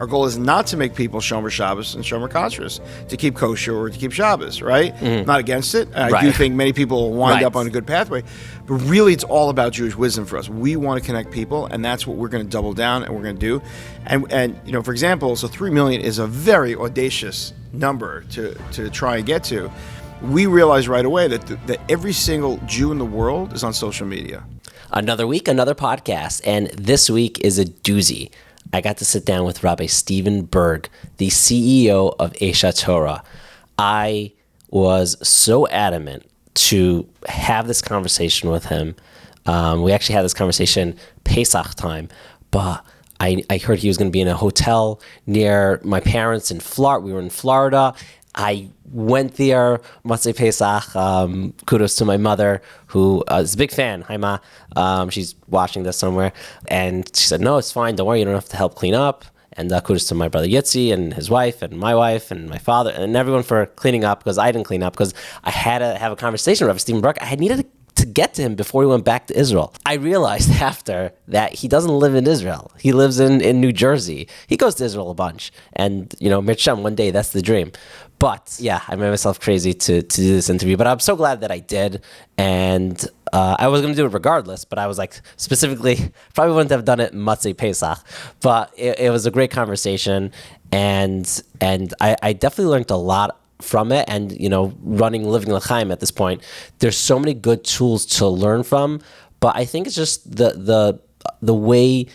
Our goal is not to make people Shomer Shabbos and Shomer Kashrus, to keep kosher or to keep Shabbos, right? Not against it. I do think many people will wind up on a good pathway. But really, it's all about Jewish wisdom for us. We want to connect people, and that's what we're going to double down and we're going to do. And you know, for example, so 3 million is a very audacious number to try and get to. We realized right away that every single Jew in the world is on social media. Another week, another podcast, and this week is a doozy. I got to sit down with Rabbi Steven Burg, the CEO of Aish Torah. I was so adamant to have this conversation with him. We actually had this conversation Pesach time, but I heard he was going to be in a hotel near my parents in Florida. We were in Florida. I went there, Motzei Pesach. Kudos to my mother, who is a big fan. Hi, Ma. She's watching this somewhere. And she said, no, it's fine. Don't worry. You don't have to help clean up. And kudos to my brother Yitzi and his wife and my father and everyone for cleaning up, because I didn't clean up because I had to have a conversation with Rabbi Steven Burg. I needed to get to him before he went back to Israel. I realized after that he doesn't live in Israel. He lives in New Jersey. He goes to Israel a bunch. And, you know, Mircham, one day, that's the dream. But yeah, I made myself crazy to do this interview, but I'm so glad that I did. And I was going to do it regardless, but I was like, specifically, probably wouldn't have done it Motzei Pesach, but it was a great conversation. And I definitely learned a lot from it. And, you know, living Lchaim at this point, there's so many good tools to learn from, but I think it's just the way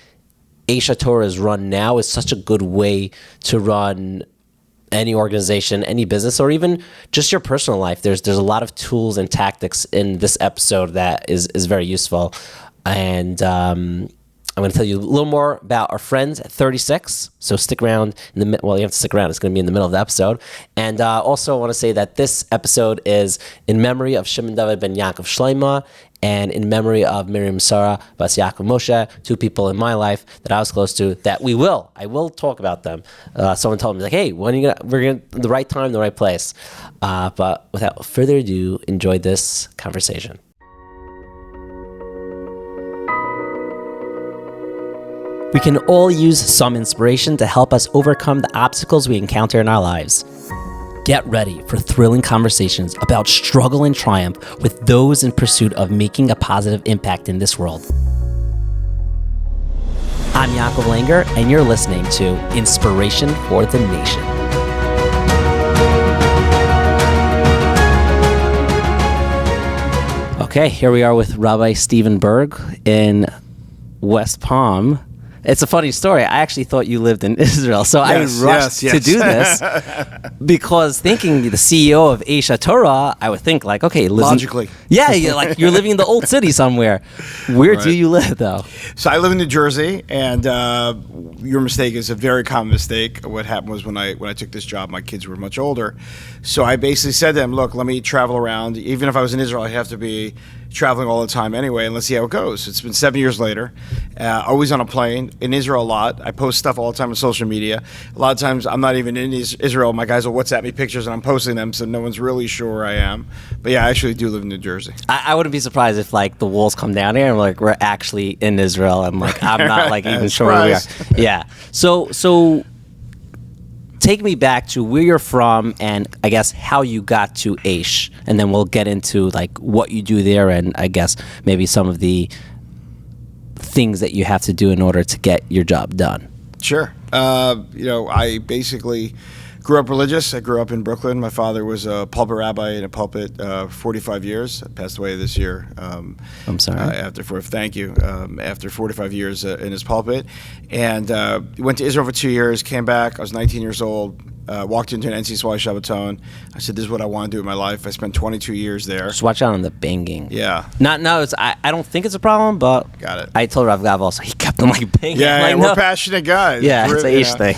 Aish Torah is run now is such a good way to run any organization, any business, or even just your personal life. There's a lot of tools and tactics in this episode that is very useful. And I'm going to tell you a little more about our friends at 36. So stick around. You have to stick around. It's going to be in the middle of the episode. And also I want to say that this episode is in memory of Shimon David ben Yaakov Shleima and in memory of Miriam Sarah Bas Yaakov Moshe, two people in my life that I was close to that I will talk about them. Someone told me, like, hey, we're going to the right time, the right place. But without further ado, enjoy this conversation. We can all use some inspiration to help us overcome the obstacles we encounter in our lives. Get ready for thrilling conversations about struggle and triumph with those in pursuit of making a positive impact in this world. I'm Yaakov Langer, and you're listening to Inspiration for the Nation. Okay, here we are with Rabbi Steven Burg in West Palm. It's a funny story. I actually thought you lived in Israel, so I rushed to do this because thinking the CEO of Aish Torah, I would think like, okay, logically, you're living in the old city somewhere. Where do you live, though? So I live in New Jersey, and your mistake is a very common mistake. What happened was when I took this job, my kids were much older, so I basically said to them, look, let me travel around. Even if I was in Israel, I'd have to be traveling all the time anyway, and let's see how it goes. It's been 7 years later, always on a plane, in Israel a lot. I post stuff all the time on social media. A lot of times I'm not even in Israel. My guys will WhatsApp me pictures and I'm posting them, so no one's really sure where I am. But yeah, I actually do live in New Jersey. I wouldn't be surprised if like the walls come down here and like we're actually in Israel and like I'm not like even sure where we are. Yeah. So take me back to where you're from and I guess how you got to Aish, and then we'll get into like what you do there and I guess maybe some of the things that you have to do in order to get your job done. Sure. I basically grew up religious. I grew up in Brooklyn. My father was a pulpit rabbi in a pulpit 45 years. Passed away this year. I'm sorry. Thank you. After 45 years in his pulpit. And went to Israel for 2 years, came back. I was 19 years old. Walked into an NCSY Shabbaton. I said, this is what I want to do in my life. I spent 22 years there. Just watch out on the banging. Yeah. I don't think it's a problem, but got it. I told Rav Gav also, he kept them like banging. Yeah, we're passionate guys. Yeah, it's an Aish thing.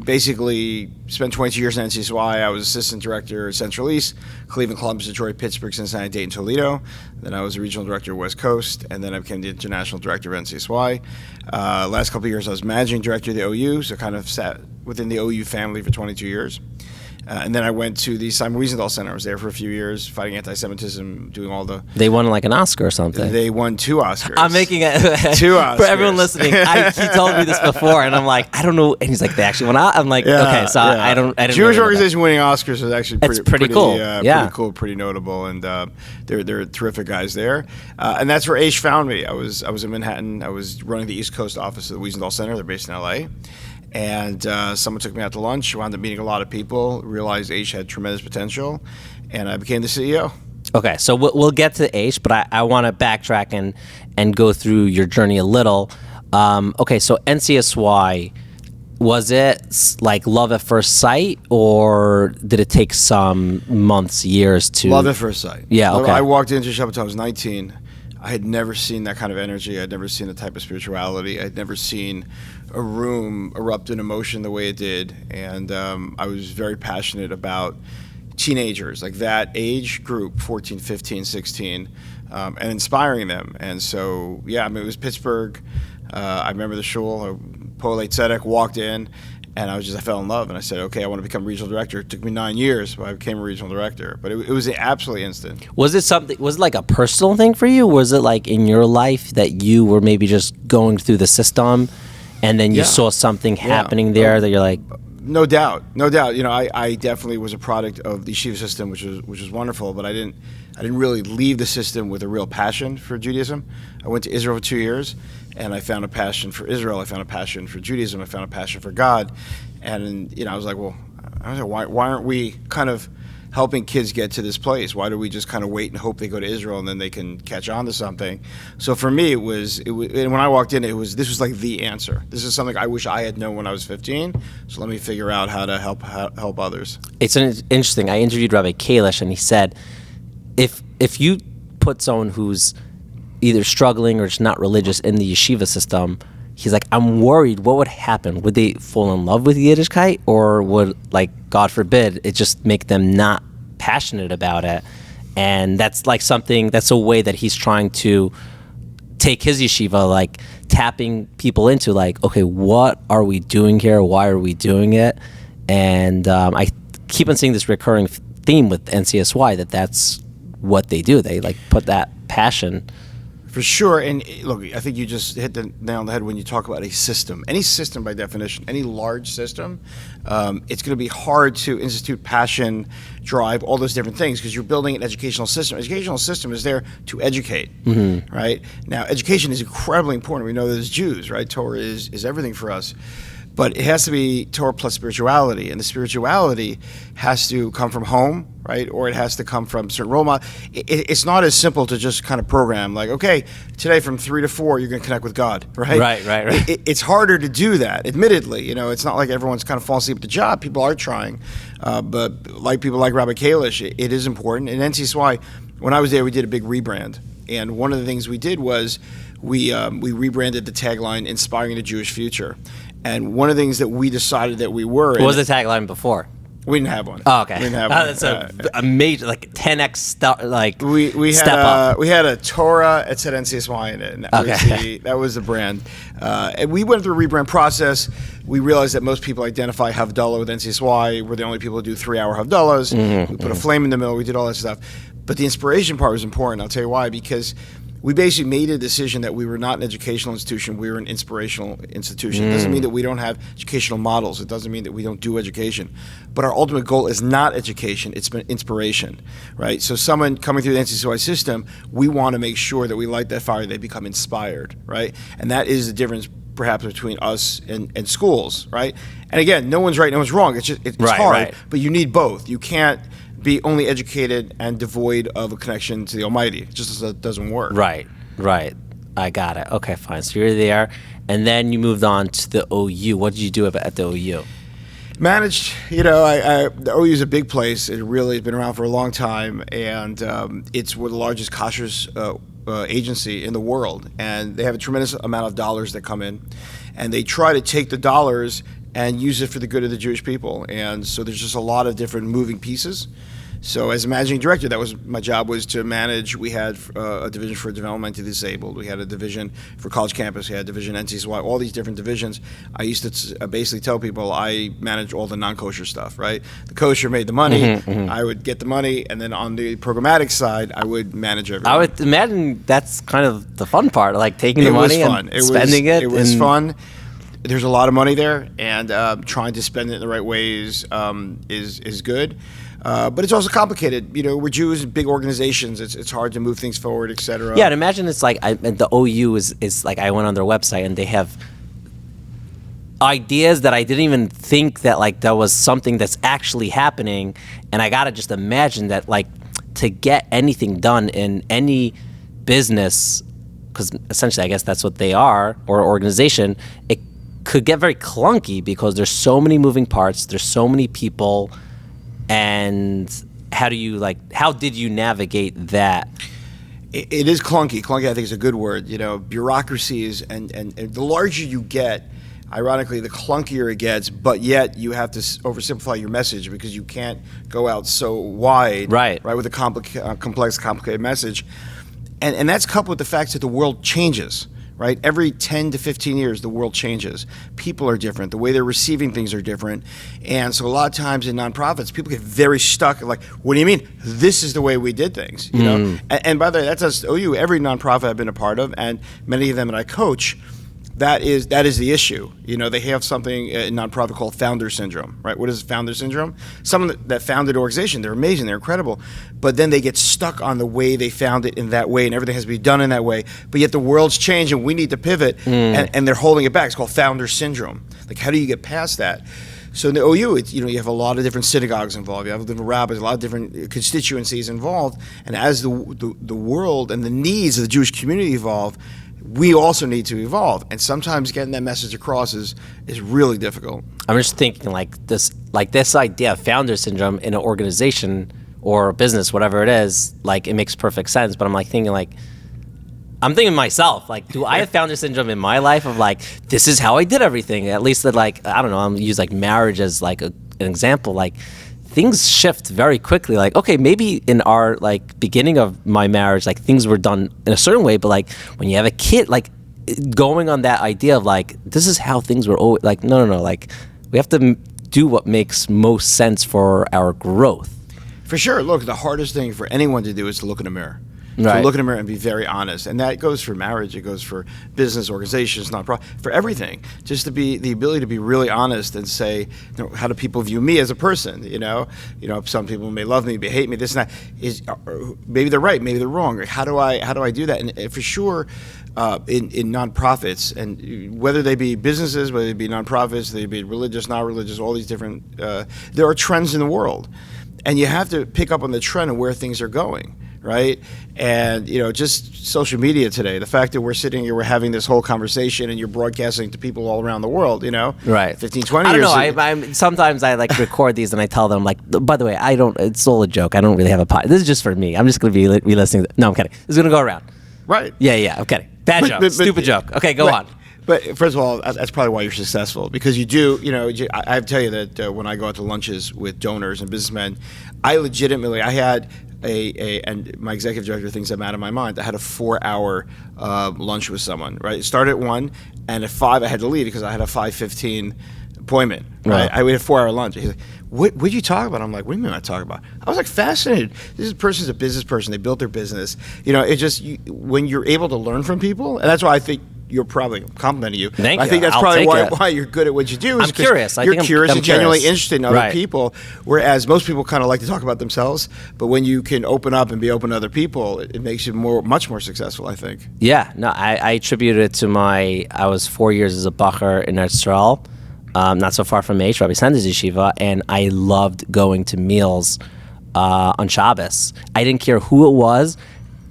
Basically spent 22 years in NCSY. I was assistant director at Central East, Cleveland, Columbus, Detroit, Pittsburgh, Cincinnati, Dayton, Toledo. Then I was the regional director of West Coast, and then I became the international director of NCSY. Last couple of years, I was managing director of the OU, so kind of sat within the OU family for 22 years. And then I went to the Simon Wiesenthal Center. I was there for a few years, fighting anti-Semitism, doing all the... They won like an Oscar or something. They won 2 Oscars. I'm making it... 2 Oscars. For everyone listening, he told me this before, and I'm like, I don't know. And he's like, they actually won out? I'm like, okay, so I didn't Jewish really organization winning Oscars is actually pretty cool. Pretty cool, pretty notable, and they're terrific guys there. And that's where Aish found me. I was in Manhattan. I was running the East Coast office of the Wiesenthal Center. They're based in L.A., and someone took me out to lunch, wound up meeting a lot of people, realized Aish had tremendous potential, and I became the CEO. Okay, so we'll get to Aish, but I want to backtrack and go through your journey a little. Okay, so NCSY, was it like love at first sight, or did it take some months, years to... Love at first sight. Yeah, okay. I walked into Shabbat, I was 19. I had never seen that kind of energy. I'd never seen the type of spirituality. I'd never seen a room erupt in emotion the way it did. And I was very passionate about teenagers, like that age group, 14, 15, 16, and inspiring them. And so, yeah, I mean, it was Pittsburgh. I remember the shul, Poelei Tzedek, walked in, and I fell in love, and I said, okay, I want to become regional director. It took me 9 years, but I became a regional director. But it was absolutely instant. Was it like a personal thing for you? Was it like in your life that you were maybe just going through the system, and then you saw something happening there that you're like... No doubt. You know, I definitely was a product of the yeshiva system, which was wonderful, but I didn't really leave the system with a real passion for Judaism. I went to Israel for 2 years, and I found a passion for Israel. I found a passion for Judaism. I found a passion for God. And, you know, I was like, well, why aren't we kind of helping kids get to this place? Why do we just kind of wait and hope they go to Israel and then they can catch on to something? So for me, it was and when I walked in, this was like the answer. This is something I wish I had known when I was 15. So let me figure out how to help others. It's interesting. I interviewed Rabbi Kalish, and he said, if you put someone who's either struggling or just not religious in the yeshiva system, he's like, I'm worried what would happen. Would they fall in love with Yiddishkeit, or would, like, God forbid, it just make them not passionate about it? And that's like that's a way that he's trying to take his yeshiva, like tapping people into like, okay, what are we doing here? Why are we doing it? And I keep on seeing this recurring theme with NCSY that's what they do. They like put that passion. For sure, and look, I think you just hit the nail on the head when you talk about a system. Any system, by definition, any large system, it's going to be hard to institute passion, drive, all those different things, because you're building an educational system. Educational system is there to educate, right? Now, education is incredibly important. We know that as Jews, right? Torah is everything for us. But it has to be Torah plus spirituality, and the spirituality has to come from home, right? Or it has to come from certain role models. It's not as simple to just kind of program like, okay, today from 3 to 4, you're going to connect with God, right? Right. It's harder to do that, admittedly. You know, it's not like everyone's kind of falling asleep at the job. People are trying. But like people like Rabbi Kalish, it is important. And NCSY, when I was there, we did a big rebrand. And one of the things we did was we rebranded the tagline, Inspiring the Jewish Future. And one of the things that we decided that we were... What was the tagline before? We didn't have one. Oh, okay. We didn't have one. That's a major, like 10x step step up. We had a Torah, it said NCSY in it, and that was the brand. And we went through a rebrand process. We realized that most people identify Havdalah with NCSY. We're the only people who do 3-hour Havdalahs. We put a flame in the middle. We did all that stuff. But the inspiration part was important. I'll tell you why. Because we basically made a decision that we were not an educational institution, we were an inspirational institution. It doesn't mean that we don't have educational models. It doesn't mean that we don't do education. But our ultimate goal is not education, it's been inspiration, right? So someone coming through the NCSY system, we want to make sure that we light that fire, they become inspired, right? And that is the difference perhaps between us and schools, right? And again, no one's right, no one's wrong. It's hard, but you need both. You can't be only educated and devoid of a connection to the Almighty. It just doesn't work. Right. I got it. Okay, fine. So you're there, and then you moved on to the OU. What did you do at the OU? Managed, the OU is a big place. It really has been around for a long time, and it's one of the largest kashrus agency in the world. And they have a tremendous amount of dollars that come in, and they try to take the dollars and use it for the good of the Jewish people. And so there's just a lot of different moving pieces. So as a managing director, that was my job, was to manage. We had a division for developmentally disabled. We had a division for college campus. We had a division NCSY, all these different divisions. I used to basically tell people I managed all the non-kosher stuff, right? The kosher made the money. I would get the money, and then on the programmatic side, I would manage everything. I would imagine that's kind of the fun part, like taking the money and spending it. It was fun. There's a lot of money there, and trying to spend it in the right ways is good. But it's also complicated. We're Jews, big organizations. It's hard to move things forward, et cetera. Yeah, and imagine it's like the OU is like, I went on their website and they have ideas that I didn't even think that like that was something that's actually happening, and I gotta just imagine that like to get anything done in any business, because essentially I guess that's what they are, or organization, it could get very clunky because there's so many moving parts, there's so many people. And how did you navigate that? It is clunky. Clunky, I think, is a good word. Bureaucracies, and the larger you get, ironically, the clunkier it gets, but yet you have to oversimplify your message because you can't go out so wide, right with a complex, complicated message. And that's coupled with the fact that the world changes. Right? Every 10 to 15 years, the world changes. People are different. The way they're receiving things are different. And so a lot of times in nonprofits, people get very stuck. Like, what do you mean? This is the way we did things. You know? And by the way, that's us, OU, every nonprofit I've been a part of, and many of them that I coach, that is the issue. They have something in nonprofit called founder syndrome, right? What is founder syndrome? Someone that founded an organization, they're amazing, they're incredible, but then they get stuck on the way they found it in that way, and everything has to be done in that way. But yet the world's changed, and we need to pivot, and they're holding it back. It's called founder syndrome. Like, how do you get past that? So in the OU, you have a lot of different synagogues involved. You have different rabbis, a lot of different constituencies involved. And as the world and the needs of the Jewish community evolve, we also need to evolve, and sometimes getting that message across is really difficult. I'm just thinking this idea of founder syndrome in an organization or a business, whatever it is, like, it makes perfect sense. But I'm thinking myself, like, do I have founder syndrome in my life of like, this is how I did everything? At least that, like, I don't know, I'm use like marriage as like an example. Like, things shift very quickly. Like, okay, maybe in our like beginning of my marriage, like things were done in a certain way, but like when you have a kid, like going on that idea of like, this is how things were always, like, no, like we have to do what makes most sense for our growth. For sure. Look, the hardest thing for anyone to do is to look in a mirror. Right. To look in a mirror and be very honest. And that goes for marriage, it goes for business, organizations, nonprofit, for everything. Just to be the ability to be really honest and say, how do people view me as a person? Some people may love me, may hate me, this and that. Maybe they're right, maybe they're wrong. How do I do that? And for sure, in nonprofits, and whether they be businesses, whether they be nonprofits, they be religious, not religious, all these different, there are trends in the world. And you have to pick up on the trend of where things are going. Right? And, just social media today, the fact that we're sitting here, we're having this whole conversation and you're broadcasting to people all around the world, right. 15, 20 years. I don't know. Sometimes I like record these and I tell them like, by the way, it's all a joke. I don't really have a pod. This is just for me. I'm just going to be re-listening. No, I'm kidding. This is going to go around. Right. Yeah. I'm kidding. Bad joke. Stupid joke. Okay, go on. But first of all, that's probably why you're successful, because you do, I tell you that when I go out to lunches with donors and businessmen, I had and my executive director thinks I'm out of my mind. I had a 4-hour lunch with someone, right? It started at 1, and at 5 I had to leave because I had a 5:15 appointment, right? I had a 4-hour lunch. He's like, what did you talk about? I'm like, what do you mean I talk about? I was like fascinated. This person's a business person. They built their business. It just, when you're able to learn from people, and that's why I think you're probably complimenting you. Thank you. I think that's probably why you're good at what you do. I'm curious. You're curious I'm and genuinely curious. interested in other people, whereas most people kind of like to talk about themselves. But when you can open up and be open to other people, it makes you much more successful, I think. Yeah. No, I attribute it to I was 4 years as a bacher in Eretz Yisrael, not so far from Aish, Rabbi Sanders Yeshiva, and I loved going to meals on Shabbos. I didn't care who it was.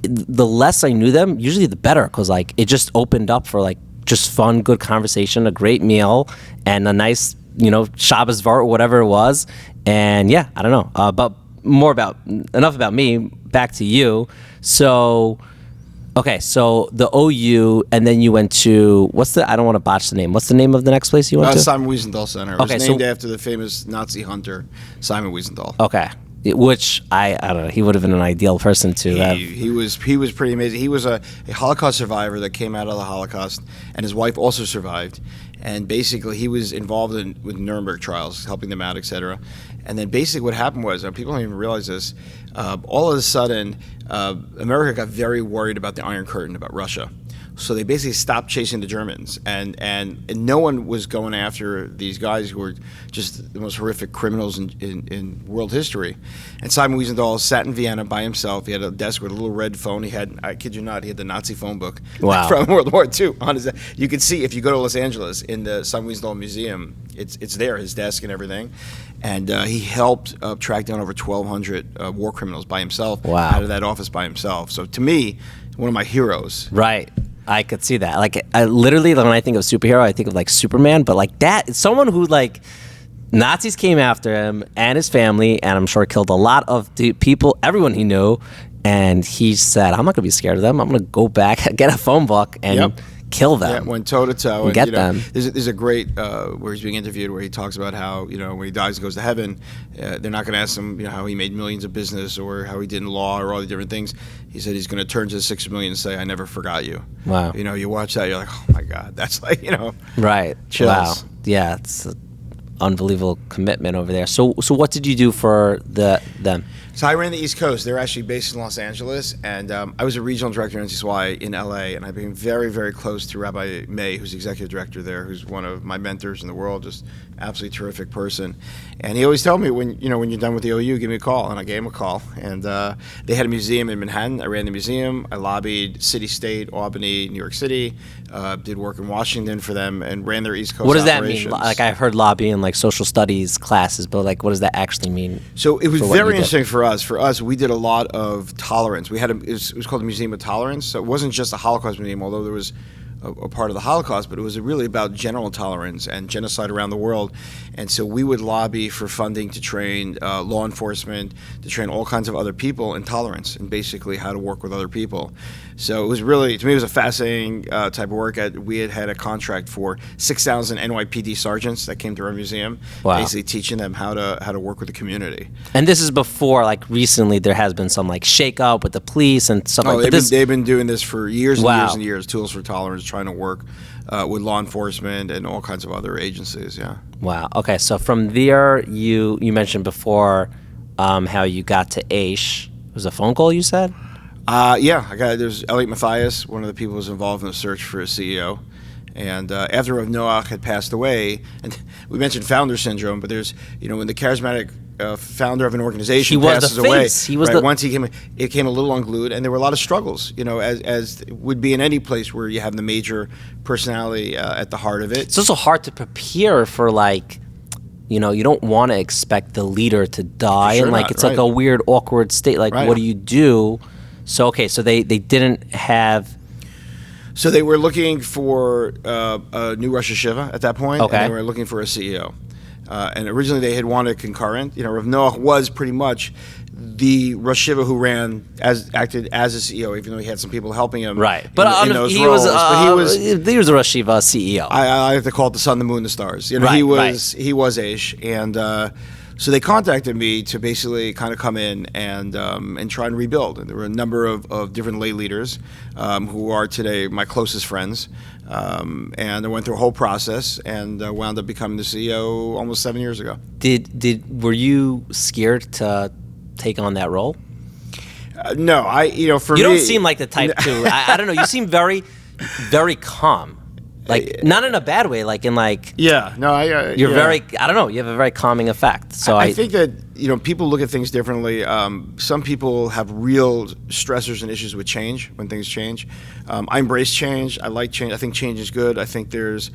The less I knew them, usually the better, because like it just opened up for like just fun, good conversation, a great meal, and a nice, Shabbos Vart or whatever it was. And yeah, I don't know. But enough about me. Back to you. So, okay, so the OU, and then you went to I don't want to botch the name. What's the name of the next place you went to? Simon Wiesenthal Center. It was named after the famous Nazi hunter Simon Wiesenthal. Okay. which I don't know. He would have been an ideal person to have. He was pretty amazing. He was a Holocaust survivor that came out of the Holocaust, and his wife also survived. And basically, he was involved with Nuremberg trials, helping them out, etc. And then basically what happened was, people don't even realize this, all of a sudden, America got very worried about the Iron Curtain, about Russia. So they basically stopped chasing the Germans, and no one was going after these guys who were just the most horrific criminals in world history. And Simon Wiesenthal sat in Vienna by himself. He had a desk with a little red phone. He had, I kid you not, he had the Nazi phone book from World War II on his. You can see if you go to Los Angeles in the Simon Wiesenthal Museum, it's there, his desk and everything. And he helped track down over 1,200 war criminals by himself out of that office by himself. So to me, one of my heroes. Right. I could see that. Like, I literally, when I think of superhero, I think of like Superman, but like that, someone who like Nazis came after him and his family, and I'm sure killed a lot of the people, everyone he knew, and he said, I'm not going to be scared of them. I'm going to go back, get a phone book, and kill them. Yeah, went toe to toe and get them. There's a great where he's being interviewed where he talks about how when he dies and goes to heaven, they're not going to ask him how he made millions of business or how he did in law or all the different things. He said he's going to turn to the 6 million and say, "I never forgot you." Wow. You watch that, you're like, oh my God, that's like right. Chills. Wow. Yeah, it's an unbelievable commitment over there. So what did you do for them? So I ran the East Coast. They're actually based in Los Angeles, and I was a regional director in NCSY in LA, and I became very, very close to Rabbi May, who's the executive director there, who's one of my mentors in the world, just absolutely terrific person. And he always told me, when you're done with the OU, give me a call, and I gave him a call. And they had a museum in Manhattan. I ran the museum. I lobbied city, state, Albany, New York City, did work in Washington for them, and ran their East Coast What does operations. that mean? Like, I've heard lobbying, like social studies classes, but like, what does that actually mean? So it was very interesting for us. For us, we did a lot of tolerance. We had it was called the Museum of Tolerance. So it wasn't just a Holocaust museum, although there was a part of the Holocaust, but it was really about general tolerance and genocide around the world. And so we would lobby for funding to train law enforcement, to train all kinds of other people in tolerance and basically how to work with other people. So it was really, to me, it was a fascinating type of work. We had a contract for 6,000 NYPD sergeants that came to our museum, basically teaching them how to work with the community. And this is before, like, recently there has been some like shake up with the police and stuff like that. They've been doing this for years and years and years. Tools for Tolerance, trying to work with law enforcement and all kinds of other agencies. Yeah. Wow. Okay. So from there, you mentioned before how you got to Aish. It was a phone call, you said? There's Elliot Matthias, one of the people who was involved in the search for a CEO. And after Rav Noach had passed away, and we mentioned founder syndrome, but there's, when the charismatic founder of an organization passes away, once it came a little unglued, and there were a lot of struggles, as would be in any place where you have the major personality at the heart of it. It's also hard to prepare for, like, you don't want to expect the leader to die, and like it's like a weird, awkward state. Like, what do you do? So they didn't have. So they were looking for a new Rosh Hashiva at that point, and they were looking for a CEO. And originally they had wanted concurrent. Rav Noach was pretty much the Rosh Hashiva who acted as a CEO, even though he had some people helping him. Right, but in those he roles. was he was a Rosh Hashiva CEO. I have to call it the sun, the moon, the stars. He was Aish, and so they contacted me to basically kind of come in and try and rebuild. And there were a number of different lay leaders who are today my closest friends. And I went through a whole process and wound up becoming the CEO almost 7 years ago. Were you scared to take on that role? No, for me, you don't seem like the type to. I don't know. You seem very, very calm. Like, not in a bad way, like in like... Yeah, no, you're very... I don't know, you have a very calming effect. So I think that, people look at things differently. Some people have real stressors and issues with change, when things change. I embrace change. I like change. I think change is good. I think there's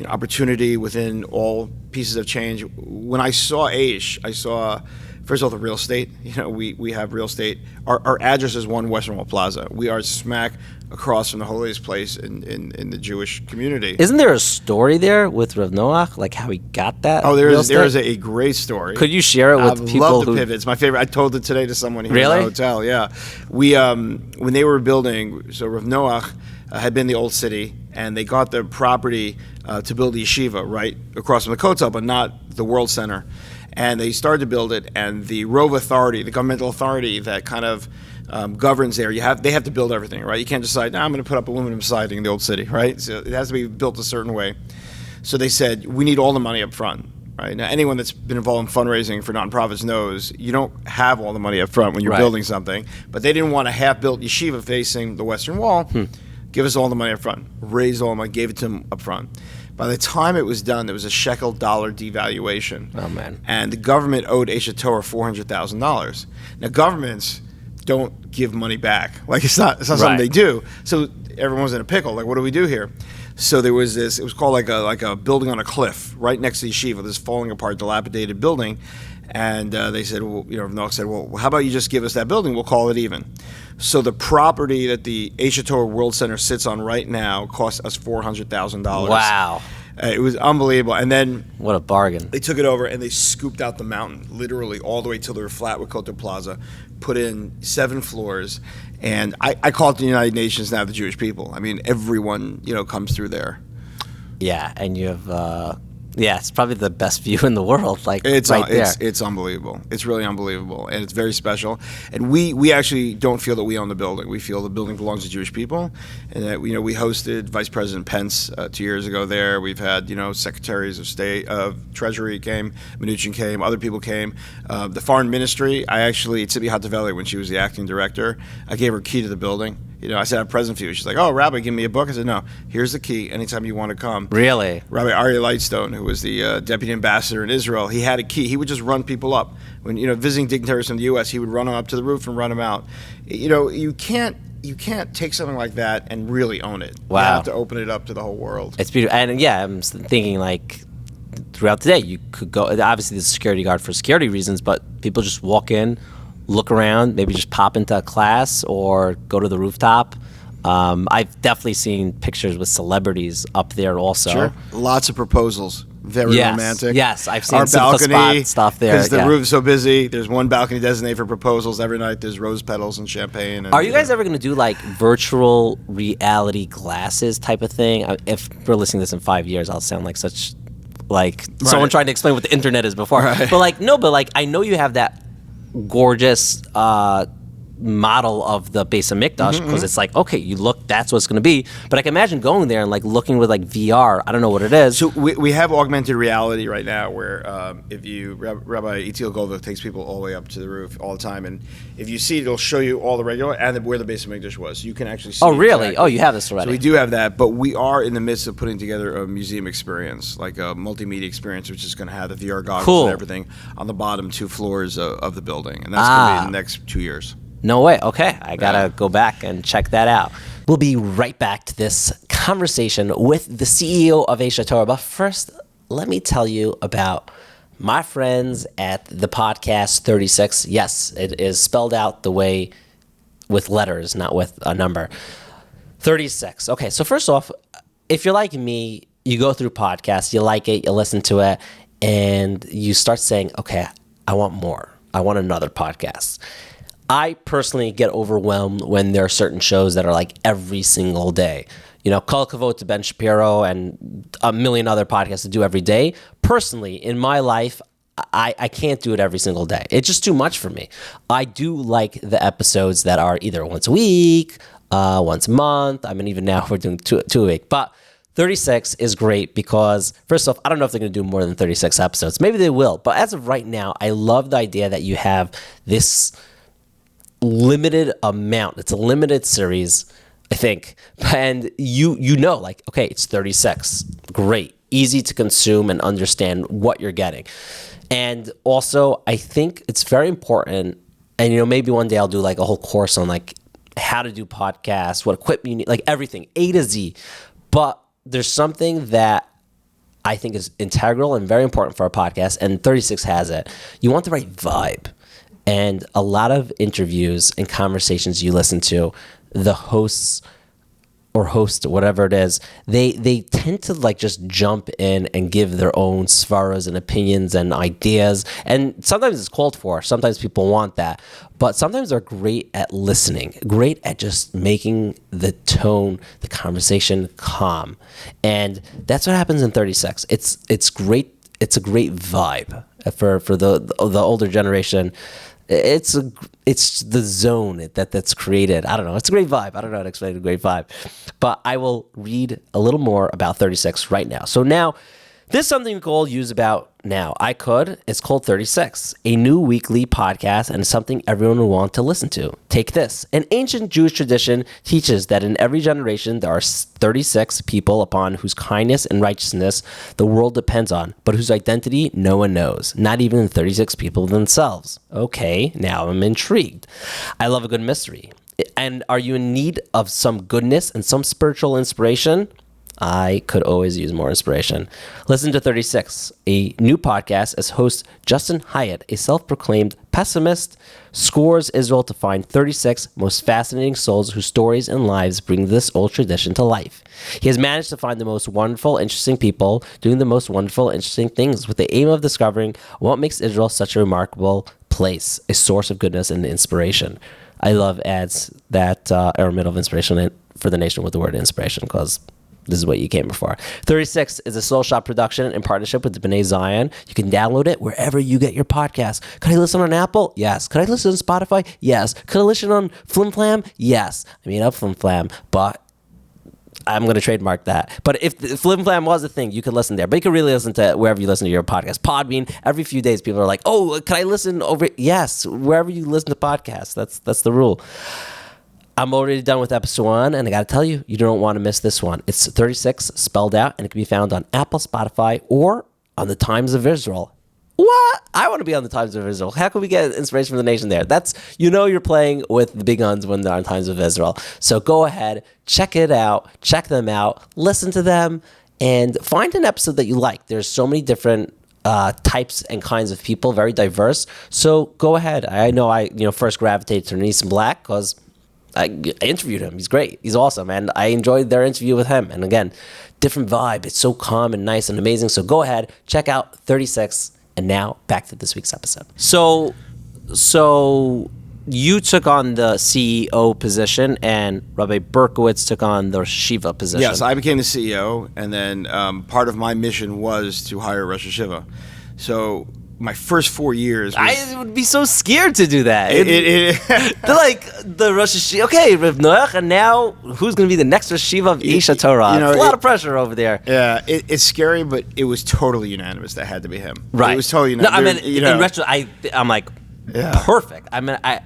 opportunity within all pieces of change. When I saw Aish, I saw... First of all, the real estate. We have real estate. Our address is 1 Western Wall Plaza. We are smack across from the holiest place in the Jewish community. Isn't there a story there with Rav Noach, like how he got that? Oh, there is a great story. Could you share it with people? I love the pivot. It's my favorite. I told it today to someone here in the hotel. Yeah, we when they were building, so Rav Noach had been in the old city, and they got the property to build the yeshiva right across from the Kotel, but not the World Center. And they started to build it, and the Rove authority, the governmental authority that kind of governs there, they have to build everything, right? You can't decide, I'm going to put up aluminum siding in the old city, right? So it has to be built a certain way. So they said, we need all the money up front. Right? Now, anyone that's been involved in fundraising for nonprofits knows you don't have all the money up front when you're building something. But they didn't want a half-built yeshiva facing the Western Wall. Give us all the money up front. Raised all the money, gave it to them up front. By the time it was done, there was a shekel dollar devaluation. Oh, man. And the government owed Aish Torah $400,000. Now, governments don't give money back. Like, it's not something they do. So everyone's in a pickle. Like, what do we do here? So there was this, it was called like a building on a cliff right next to the yeshiva, this falling apart, dilapidated building. And they said, well, Noach said, well, how about you just give us that building? We'll call it even. So the property that the Aish Torah World Center sits on right now cost us $400,000. Wow. It was unbelievable. And then what a bargain. They took it over and they scooped out the mountain, literally all the way till they were flat with Kotel Plaza, put in 7 floors. And I call it the United Nations now, the Jewish people. I mean, everyone, comes through there. Yeah, and you have, it's probably the best view in the world, like it's right there. It's unbelievable. It's really unbelievable, and it's very special. And we actually don't feel that we own the building. We feel the building belongs to Jewish people, and that we hosted Vice President Pence 2 years ago there. We've had Secretaries of State, Treasury came, Mnuchin came, other people came. The Foreign Ministry, Tzipi Hataveli, when she was the acting director, I gave her a key to the building. I said, I have a present for you. She's like, oh, Rabbi, give me a book. I said, no, here's the key anytime you want to come. Really? Rabbi Aryeh Lightstone, who was the deputy ambassador in Israel, he had a key. He would just run people up. When, visiting dignitaries from the U.S., he would run them up to the roof and run them out. You can't take something like that and really own it. Wow. You have to open it up to the whole world. It's beautiful. And I'm thinking like throughout the day, you could go, obviously there's a security guard for security reasons, but people just walk in, look around, maybe just pop into a class or go to the rooftop. I've definitely seen pictures with celebrities up there also. Sure. Lots of proposals. Very romantic. Yes, I've seen our balcony stuff there. Because the roof's so busy. There's one balcony designated for proposals. Every night there's rose petals and champagne. And, Are you guys ever going to do like virtual reality glasses type of thing? If we're listening to this in 5 years, I'll sound like such someone trying to explain what the internet is before. Right. But I know you have that gorgeous model of the Beis HaMikdash because it's like, okay, you look, that's what it's going to be. But I can imagine going there and like looking with like VR. I don't know what it is. So we have augmented reality right now where if you, Rabbi Etiel Goldberg takes people all the way up to the roof all the time. And if you see it, it'll show you all the regular and where the Beis HaMikdash was. So you can actually see. Oh, really? Exactly. Oh, you have this already. So we do have that. But we are in the midst of putting together a museum experience, like a multimedia experience, which is going to have the VR goggles and everything on the bottom 2 floors of the building. And that's going to be in the next 2 years. No way. Okay. I got to go back and check that out. We'll be right back to this conversation with the CEO of Aish Torah. But first, let me tell you about my friends at the podcast 36. Yes, it is spelled out the way with letters, not with a number. 36. Okay. So first off, if you're like me, you go through podcasts, you like it, you listen to it, and you start saying, okay, I want more. I want another podcast. I personally get overwhelmed when there are certain shows that are like every single day. Kol Kavod to Ben Shapiro and a million other podcasts to do every day. Personally, in my life, I can't do it every single day. It's just too much for me. I do like the episodes that are either once a week, once a month. I mean, even now we're doing two a week. But 36 is great because, first off, I don't know if they're going to do more than 36 episodes. Maybe they will. But as of right now, I love the idea that you have this limited amount. It's a limited series, I think. And you know, like, okay, it's 36. Great. Easy to consume and understand what you're getting. And also, I think it's very important, and maybe one day I'll do like a whole course on like how to do podcasts, what equipment you need, like everything, A to Z. But there's something that I think is integral and very important for our podcast, and 36 has it. You want the right vibe. And a lot of interviews and conversations you listen to, the hosts or host, whatever it is, they tend to like just jump in and give their own svaras and opinions and ideas. And sometimes it's called for. Sometimes people want that. But sometimes they're great at listening, great at just making the tone, the conversation calm. And that's what happens in 36. It's great. It's a great vibe. for the older generation. It's the zone that's created. I don't know. It's a great vibe. I don't know how to explain a great vibe. But I will read a little more about 36 right now. So now, this is something we could all use about now. I could. It's called 36, a new weekly podcast, and it's something everyone will want to listen to. Take this. An ancient Jewish tradition teaches that in every generation there are 36 people upon whose kindness and righteousness the world depends on, but whose identity no one knows, not even the 36 people themselves. Okay, now I'm intrigued. I love a good mystery. And are you in need of some goodness and some spiritual inspiration? I could always use more inspiration. Listen to 36, a new podcast as host Justin Hyatt, a self-proclaimed pessimist, scores Israel to find 36 most fascinating souls whose stories and lives bring this old tradition to life. He has managed to find the most wonderful, interesting people doing the most wonderful, interesting things with the aim of discovering what makes Israel such a remarkable place, a source of goodness and inspiration. I love ads that are a middle of inspiration for the nation with the word inspiration, because this is what you came before. 36 is a Soul Shop production in partnership with the B'nai Zion. You can download it wherever you get your podcasts. Could I listen on Apple? Yes. Could I listen on Spotify? Yes. Could I listen on Flim Flam? Yes. I mean, up Flim Flam, but I'm going to trademark that. But if Flim Flam was a thing, you could listen there. But you could really listen to wherever you listen to your podcast. Podbean, every few days, people are like, oh, can I listen over? Yes. Wherever you listen to podcasts. That's the rule. I'm already done with episode 1, and I got to tell you, you don't want to miss this one. It's 36 spelled out, and it can be found on Apple, Spotify, or on the Times of Israel. What? I want to be on the Times of Israel. How can we get inspiration from the nation there? That's, you're playing with the big guns when they're on Times of Israel. So go ahead, check it out, check them out, listen to them, and find an episode that you like. There's so many different types and kinds of people, very diverse. So go ahead. I know I first gravitated to Nissan Black because I interviewed him. He's great. He's awesome. And I enjoyed their interview with him. And again, different vibe. It's so calm and nice and amazing. So go ahead, check out 36. And now back to this week's episode. So you took on the CEO position and Rabbi Berkowitz took on the Shiva position. Yes, I became the CEO. And then part of my mission was to hire Rosh Hashiva. So my first 4 years, I would be so scared to do that. They're like the Rosh Hashiva. Okay, Rav Noach, and now who's going to be the next Rosh Hashiva of Aish Torah? It's a lot of pressure over there. Yeah, it's scary, but it was totally unanimous. That had to be him. Right. It was totally unanimous. No, I mean, in retro, I'm like, perfect. I mean, I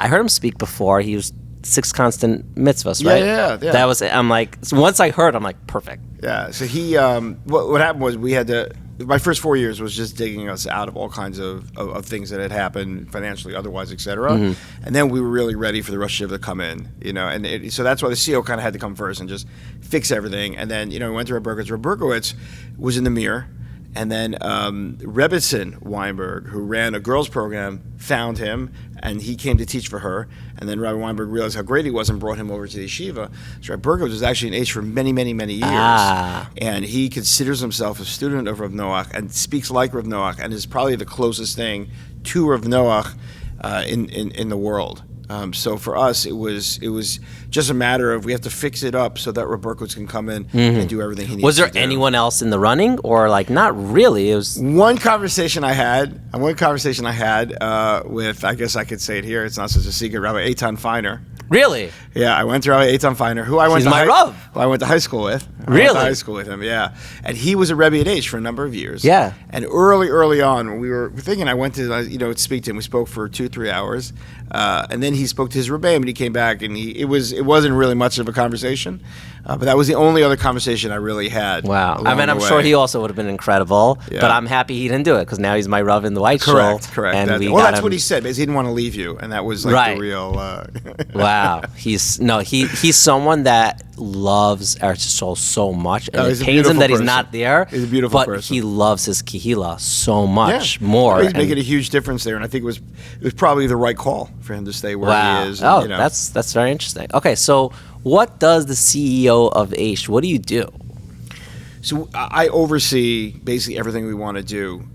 heard him speak before. He was 6 constant mitzvahs, right? Yeah. That was. I'm like, so once I heard, I'm like, perfect. Yeah. So he, what happened was we had to. My first 4 years was just digging us out of all kinds of things that had happened financially, otherwise, et cetera. Mm-hmm. And then we were really ready for the Rosh Hashiva to come in, and so that's why the CEO kind of had to come first and just fix everything. And then, we went to Rabbi Burg. Rabbi Berkowitz was in the mirror. And then Rebbetzin Weinberg, who ran a girls program, found him, and he came to teach for her. And then Rabbi Weinberg realized how great he was and brought him over to the yeshiva. So Rabbi Berkowitz was actually an Aish for many, many, many years. And he considers himself a student of Rav Noach and speaks like Rav Noach and is probably the closest thing to Rav Noach in the world. So for us, it was just a matter of we have to fix it up so that Rabbi Berkowitz can come in and do everything he needs to do. Was there anyone else in the running, or like not really? It was one conversation I had with, I guess I could say it here. It's not such a secret. Rabbi Eitan Feiner. Really? Yeah, I went to Rabbi Eitan Feiner, who I went to high school with. Really? I went to high school with him, yeah. And he was a Rebbe at Aish for a number of years. Yeah. And early on, when we were thinking, I went to speak to him. We spoke for 2-3 hours, and then he spoke to his Rebbeim, and he came back, and it wasn't really much of a conversation, but that was the only other conversation I really had. Wow. I mean, I'm sure he also would have been incredible, but I'm happy he didn't do it because now he's my Rav in the White Shul. Correct. And that's what he said, because he didn't want to leave you, and that was like the real. Wow. He's someone that loves Eretz Yisrael so much, and it pains him that he's not there. He's a beautiful person. But he loves his kihila so much more. He's making a huge difference there, and I think it was probably the right call for him to stay where he is. And, that's very interesting. Okay, so what does the CEO of Aish? What do you do? So I oversee basically everything we want to do.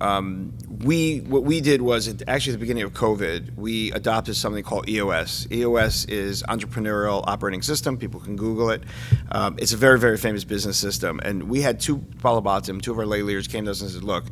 what we did was, actually at the beginning of COVID, we adopted something called EOS. EOS is Entrepreneurial Operating System. People can Google it. It's a very, very famous business system. And we had two of our lay leaders came to us and said, look,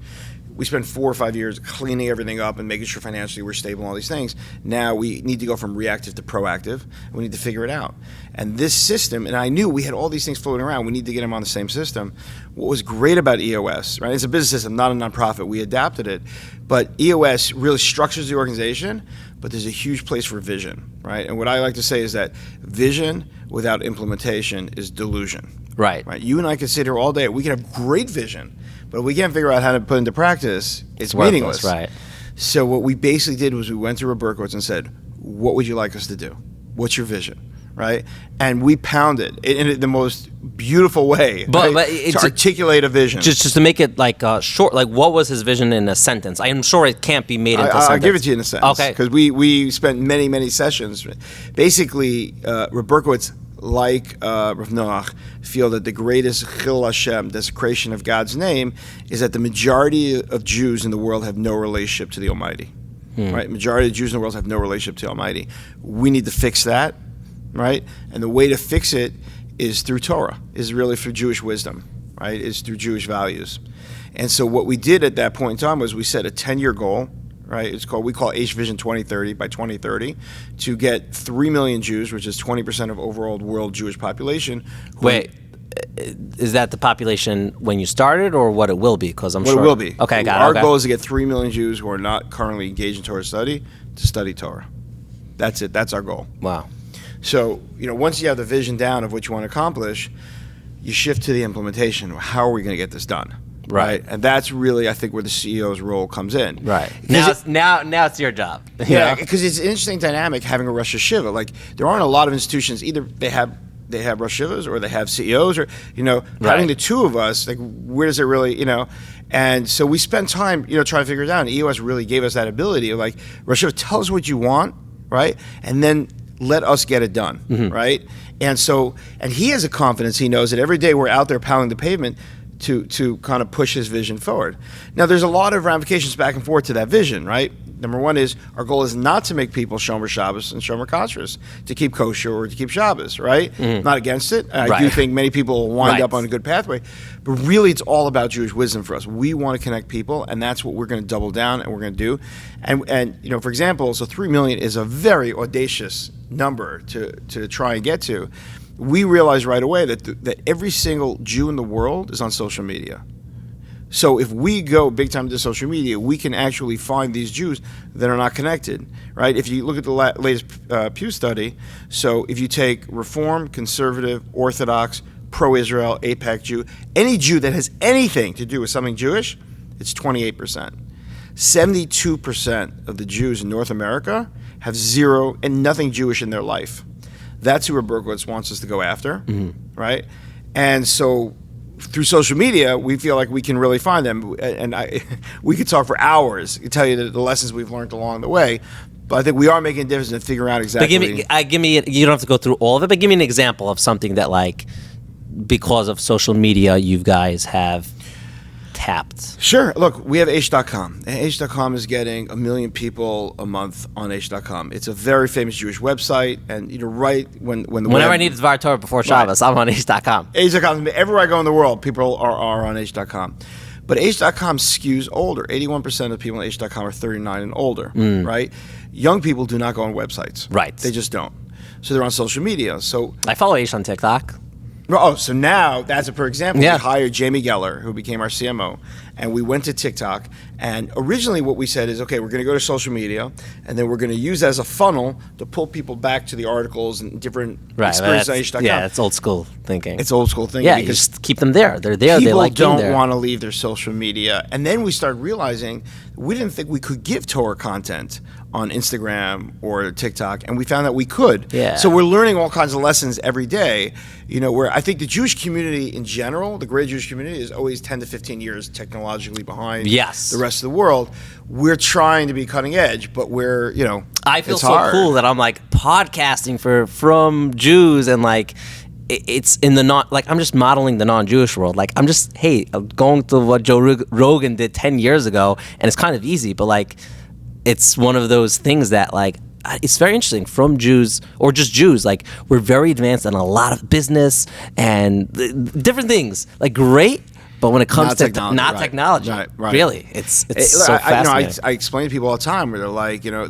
we spent 4 or 5 years cleaning everything up and making sure financially we're stable and all these things. Now we need to go from reactive to proactive. And we need to figure it out. And this system, and I knew we had all these things floating around. We need to get them on the same system. What was great about EOS, right? It's a business system, not a nonprofit. We adapted it. But EOS really structures the organization, but there's a huge place for vision, right? And what I like to say is that vision without implementation is delusion. Right. You and I could sit here all day. We can have great vision, but if we can't figure out how to put into practice, it's meaningless. Right. So what we basically did was we went to Rabbi Burg and said, what would you like us to do? What's your vision? Right? And we pounded it in the most beautiful way, but to articulate a vision. Just to make it like short, like what was his vision in a sentence? I am sure it can't be made into a sentence. I'll give it to you in a sentence. Okay. Because we spent many sessions. Basically, Rabbi Burg, like Rav Noach, feel that the greatest Chil Hashem, desecration of God's name, is that the majority of Jews in the world have no relationship to the Almighty. Right? Majority of Jews in the world have no relationship to the Almighty. We need to fix that. Right? And the way to fix it is through Torah, is really through Jewish wisdom, right? Is through Jewish values. And so what we did at that point in time was we set a 10-year goal, right? We call Aish Vision 2030, by 2030, to get 3 million Jews, which is 20% of overall world Jewish population. Wait, is that the population when you started, or what it will be? Because I'm sure it will be. Okay, got it. Our goal is to get 3 million Jews who are not currently engaged in Torah study to study Torah. That's it. That's our goal. Wow. So, once you have the vision down of what you want to accomplish, you shift to the implementation. How are we going to get this done? Right. And that's really, I think, where the CEO's role comes in. Right. Now it's your job. Yeah, because it's an interesting dynamic having a Rosh Hashiva. Like, there aren't a lot of institutions, either they have Rosh Hashivas or they have CEOs, or, having the two of us, like, where does it really, And so we spent time, trying to figure it out. And EOS really gave us that ability of, like, Rosh Hashiva, tell us what you want, right? And then let us get it done, right? And so, and he has a confidence. He knows that every day we're out there pounding the pavement to kind of push his vision forward. Now, there's a lot of ramifications back and forth to that vision, right? Number one is our goal is not to make people Shomer Shabbos and Shomer Kashrus, to keep kosher or to keep Shabbos, right? Not against it. I do think many people will wind up on a good pathway, but really it's all about Jewish wisdom for us. We want to connect people, and that's what we're going to double down and we're going to do. And for example, so 3 million is a very audacious number to try and get to. We realized right away that every single Jew in the world is on social media. So if we go big time to social media, we can actually find these Jews that are not connected, right? If you look at the latest Pew study, so if you take Reform, Conservative, Orthodox, Pro-Israel, AIPAC Jew, any Jew that has anything to do with something Jewish, it's 28%. 72% of the Jews in North America have zero and nothing Jewish in their life. That's who Rabbi Burg wants us to go after, right? And so through social media, we feel like we can really find them. And we could talk for hours and tell you the lessons we've learned along the way. But I think we are making a difference in figuring out exactly. But give me. You don't have to go through all of it, but give me an example of something that, like, because of social media, you guys have tapped. Sure. Look, we have Aish.com. And Aish.com is getting 1 million people a month on Aish.com. It's a very famous Jewish website. And, right whenever I need Dvar Torah before Shabbos, I'm on Aish.com. Aish.com. Everywhere I go in the world, people are on Aish.com. But Aish.com skews older. 81% of people on Aish.com are 39 and older, right? Young people do not go on websites. Right. They just don't. So they're on social media. So I follow Aish on TikTok. Oh, so now that's a per example. Yeah. We hired Jamie Geller, who became our CMO, and we went to TikTok. And originally, what we said is, okay, we're going to go to social media, and then we're going to use that as a funnel to pull people back to the articles and different experiences on Aish.com. Yeah, it's old school thinking. It's old school thinking. Yeah, because you just keep them there. They're there. They like being there. People don't want to leave their social media. And then we started realizing we didn't think we could give Torah content on Instagram or TikTok, and we found that we could. Yeah. So we're learning all kinds of lessons every day, where I think the Jewish community in general, the great Jewish community, is always 10 to 15 years technologically behind the rest of the world. We're trying to be cutting edge, but we're, I feel it's so hard. cool that I'm like podcasting from Jews, and like it's in the I'm just modeling the non-Jewish world. Like I'm going to what Joe Rogan did 10 years ago, and it's kind of easy, but like it's one of those things that like it's very interesting from Jews or just Jews. Like we're very advanced in a lot of business and different things. Like great. But when it comes to technology, right. Really, it's so fascinating. I explain to people all the time where they're like, you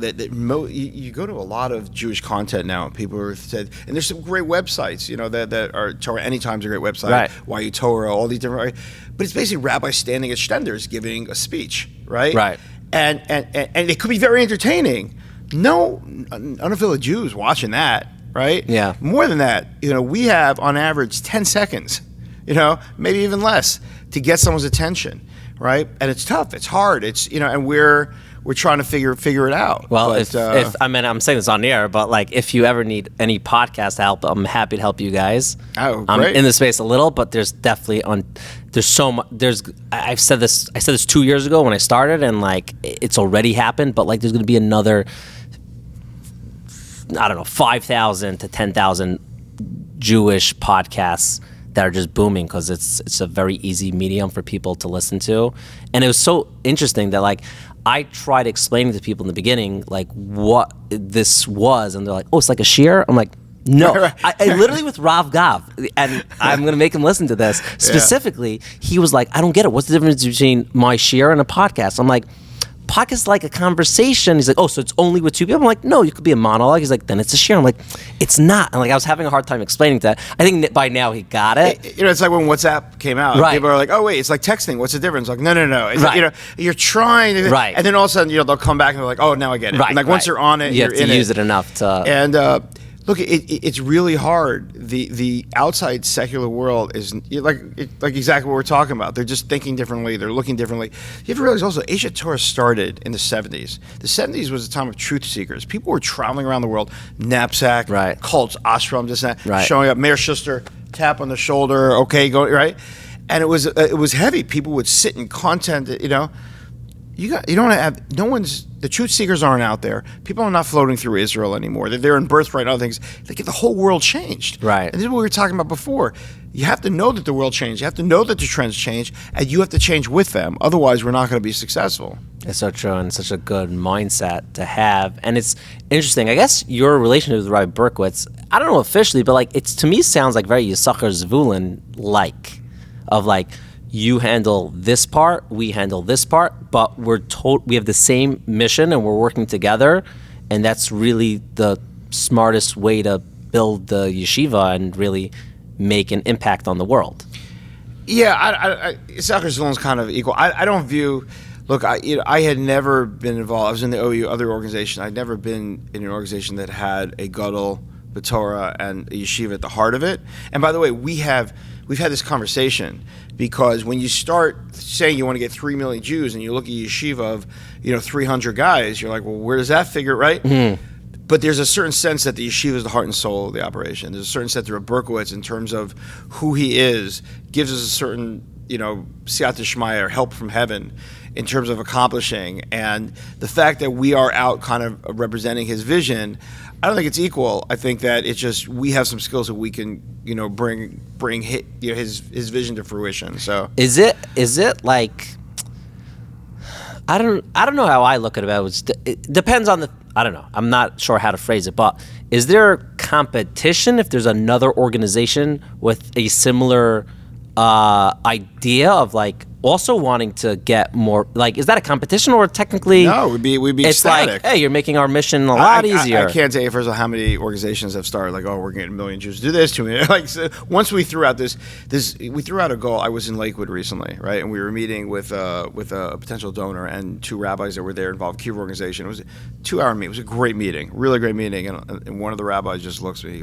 you go to a lot of Jewish content now, and people are said, and there's some great websites, that are Torah. Anytime's a great website. Right. Why You Torah, all these different. But it's basically rabbis standing at stenders giving a speech, right? Right. And it could be very entertaining. No unaffiliated Jews watching that, right? Yeah. More than that, we have on average 10 seconds, maybe even less, to get someone's attention, right? And it's tough. It's hard. It's and we're trying to figure it out. Well, if I'm saying this on the air, but like if you ever need any podcast help, I'm happy to help you guys. Oh, great. I'm in the space a little, but there's definitely there's so much. I said this 2 years ago when I started, and like it's already happened. But like there's going to be another, 5,000 to 10,000 Jewish podcasts that are just booming because it's a very easy medium for people to listen to. And it was so interesting that like I tried explaining to people in the beginning like what this was, and they're like, oh, it's like a shiur? I'm like, no. I literally with Rav Gav, and I'm going to make him listen to this. Specifically, he was like, I don't get it. What's the difference between my shiur and a podcast? I'm like, podcast is like a conversation. He's like, oh, so it's only with two people? I'm like, no, you could be a monologue. He's like, then it's a shiur. I'm like, it's not. And like I was having a hard time explaining that. I think that by now he got it. It's like when WhatsApp came out. Right. People are like, oh wait, it's like texting. What's the difference? Like, no. It's right. like, you're trying to, right. And then all of a sudden, they'll come back and they're like, oh, now I get it. Right. And like once you're on it, you you're have to in use it enough to. And look, it's really hard. The outside secular world is like exactly what we're talking about. They're just thinking differently. They're looking differently. You have to realize also, Aish Torah started in the 70s. The 70s was a time of truth seekers. People were traveling around the world, knapsack, right. cults, ashram, this and that, right. showing up. Mayor Schuster, tap on the shoulder, okay, go right. And it was heavy. People would sit in content. The truth seekers aren't out there. People are not floating through Israel anymore. They're in birthright and other things. They get the whole world changed. Right. And this is what we were talking about before. You have to know that the world changed. You have to know that the trends change, and you have to change with them. Otherwise, we're not going to be successful. It's so true, and such a good mindset to have. And it's interesting. I guess your relationship with Rabbi Berkowitz, I don't know officially, but like to me sounds like very Yisachar Zvulun-like, of like, you handle this part, we handle this part, but we have the same mission and we're working together, and that's really the smartest way to build the yeshiva and really make an impact on the world. Yeah, Yisachar Zvulun's kind of equal. I don't view. Look, I had never been involved. I was in the OU, other organization. I'd never been in an organization that had a gadol, the Torah, and a yeshiva at the heart of it. And by the way, we've had this conversation. Because when you start saying you want to get 3 million Jews and you look at a yeshiva of 300 guys, you're like, well, where does that figure, right? Mm-hmm. But there's a certain sense that the yeshiva is the heart and soul of the operation. There's a certain sense that Rabbi Berkowitz, in terms of who he is, gives us a certain siyata shmaya, or help from heaven, in terms of accomplishing. And the fact that we are out kind of representing his vision, I don't think it's equal. I think that it's just we have some skills that we can, bring his vision to fruition. So is it like, I don't know how I look at it. It depends on I don't know. I'm not sure how to phrase it, but is there competition if there's another organization with a similar idea of like also wanting to get more? Like, is that a competition, or technically? No, we'd be it's ecstatic. Like, hey, you're making our mission a lot easier. I can't tell you first of all how many organizations have started like, oh, we're getting 1 million Jews to do this to me. Like, so once we threw out we threw out a goal. I was in Lakewood recently, right, and we were meeting with a potential donor and 2 rabbis that were there involved, Kiva organization. It was a 2-hour meeting. It was a great meeting, really great meeting. And one of the rabbis just looks at me.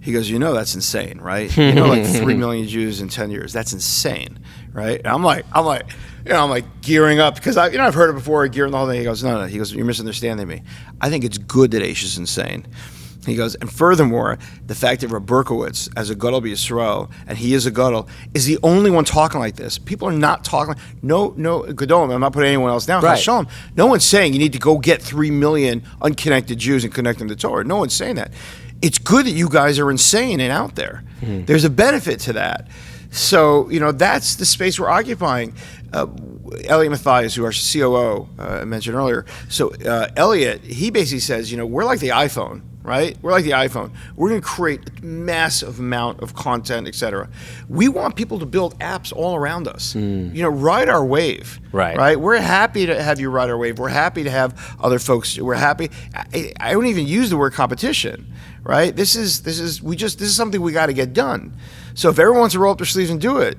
He goes, that's insane, right? Like 3 million Jews in 10 years. That's insane, right? And I'm like gearing up because I've heard it before, gearing the whole thing. He goes, no. He goes, you're misunderstanding me. I think it's good that Aish is insane. He goes, and furthermore, the fact that Rabbi Berkowitz, as a gadol b'Yisrael, and he is a gadol, is the only one talking like this. People are not talking. No, gadol. I'm not putting anyone else down. Right. Shalom. No one's saying you need to go get 3 million unconnected Jews and connect them to Torah. No one's saying that. it's good that you guys are insane and out there. There's a benefit to that. So, that's the space we're occupying. Elliot Mathias, who our COO I mentioned earlier. So Elliot, he basically says, we're like the iPhone, right? We're like the iPhone. We're going to create a massive amount of content, et cetera. We want people to build apps all around us. Ride our wave. Right. We're happy to have you ride our wave. We're happy to have other folks. We're happy. I don't even use the word competition. Right. This is something we got to get done. So if everyone wants to roll up their sleeves and do it,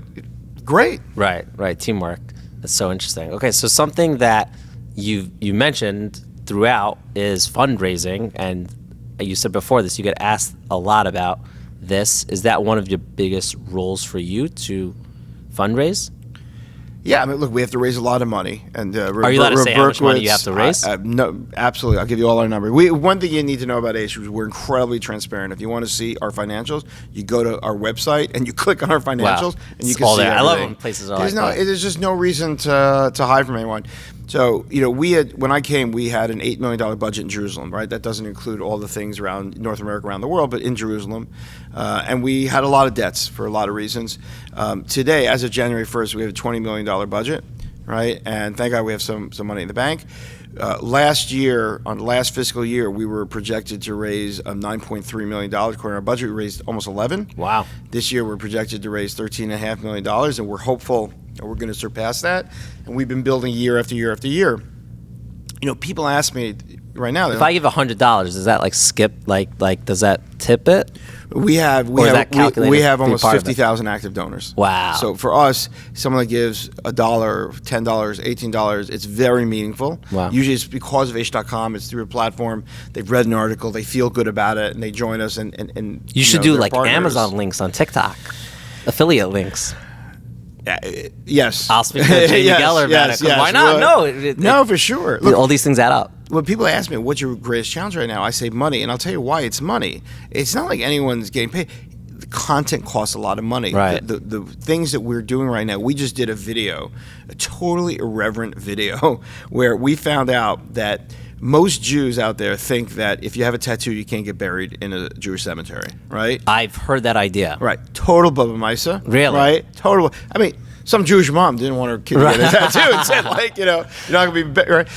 great. Right. Teamwork. That's so interesting. Okay, so something that you mentioned throughout is fundraising, and you said before this you get asked a lot about this. Is that one of your biggest roles for you to fundraise? Yeah, look, we have to raise a lot of money. And are you allowed to say how much money you have to raise? No, absolutely. I'll give you all our numbers. One thing you need to know about Aish is we're incredibly transparent. If you want to see our financials, you go to our website and you click on our financials, and you can see everything. I love when places are like that. There's just no reason to hide from anyone. So, when I came, we had an $8 million budget in Jerusalem, right? That doesn't include all the things around North America, around the world, but in Jerusalem. And we had a lot of debts for a lot of reasons. Today, as of January 1st, we have a $20 million budget, right? And thank God we have some money in the bank. Last fiscal year, we were projected to raise $9.3 million. According to our budget, we raised almost 11. Wow. This year, we're projected to raise $13.5 million, and we're hopeful we're going to surpass that. And we've been building year after year after year. People ask me right now. If I give $100, does that skip does that tip it? We have almost 50,000 active donors. Wow. So for us, someone that gives $1, $10, $18, it's very meaningful. Wow. Usually it's because of Aish.com. It's through a platform. They've read an article. They feel good about it, and they join us. And you should do Amazon links on TikTok, affiliate links. Yes. I'll speak to Jamie Geller about it. Why not? No, for sure. Look, all these things add up. When people ask me, what's your greatest challenge right now? I say money, and I'll tell you why it's money. It's not like anyone's getting paid. The content costs a lot of money. Right. The things that we're doing right now, we just did a totally irreverent video, where we found out that most Jews out there think that if you have a tattoo, you can't get buried in a Jewish cemetery, right? I've heard that idea. Right. Total Baba Misa. Really? Right? Total. Some Jewish mom didn't want her kid to get a tattoo and said, you're not going to be, right?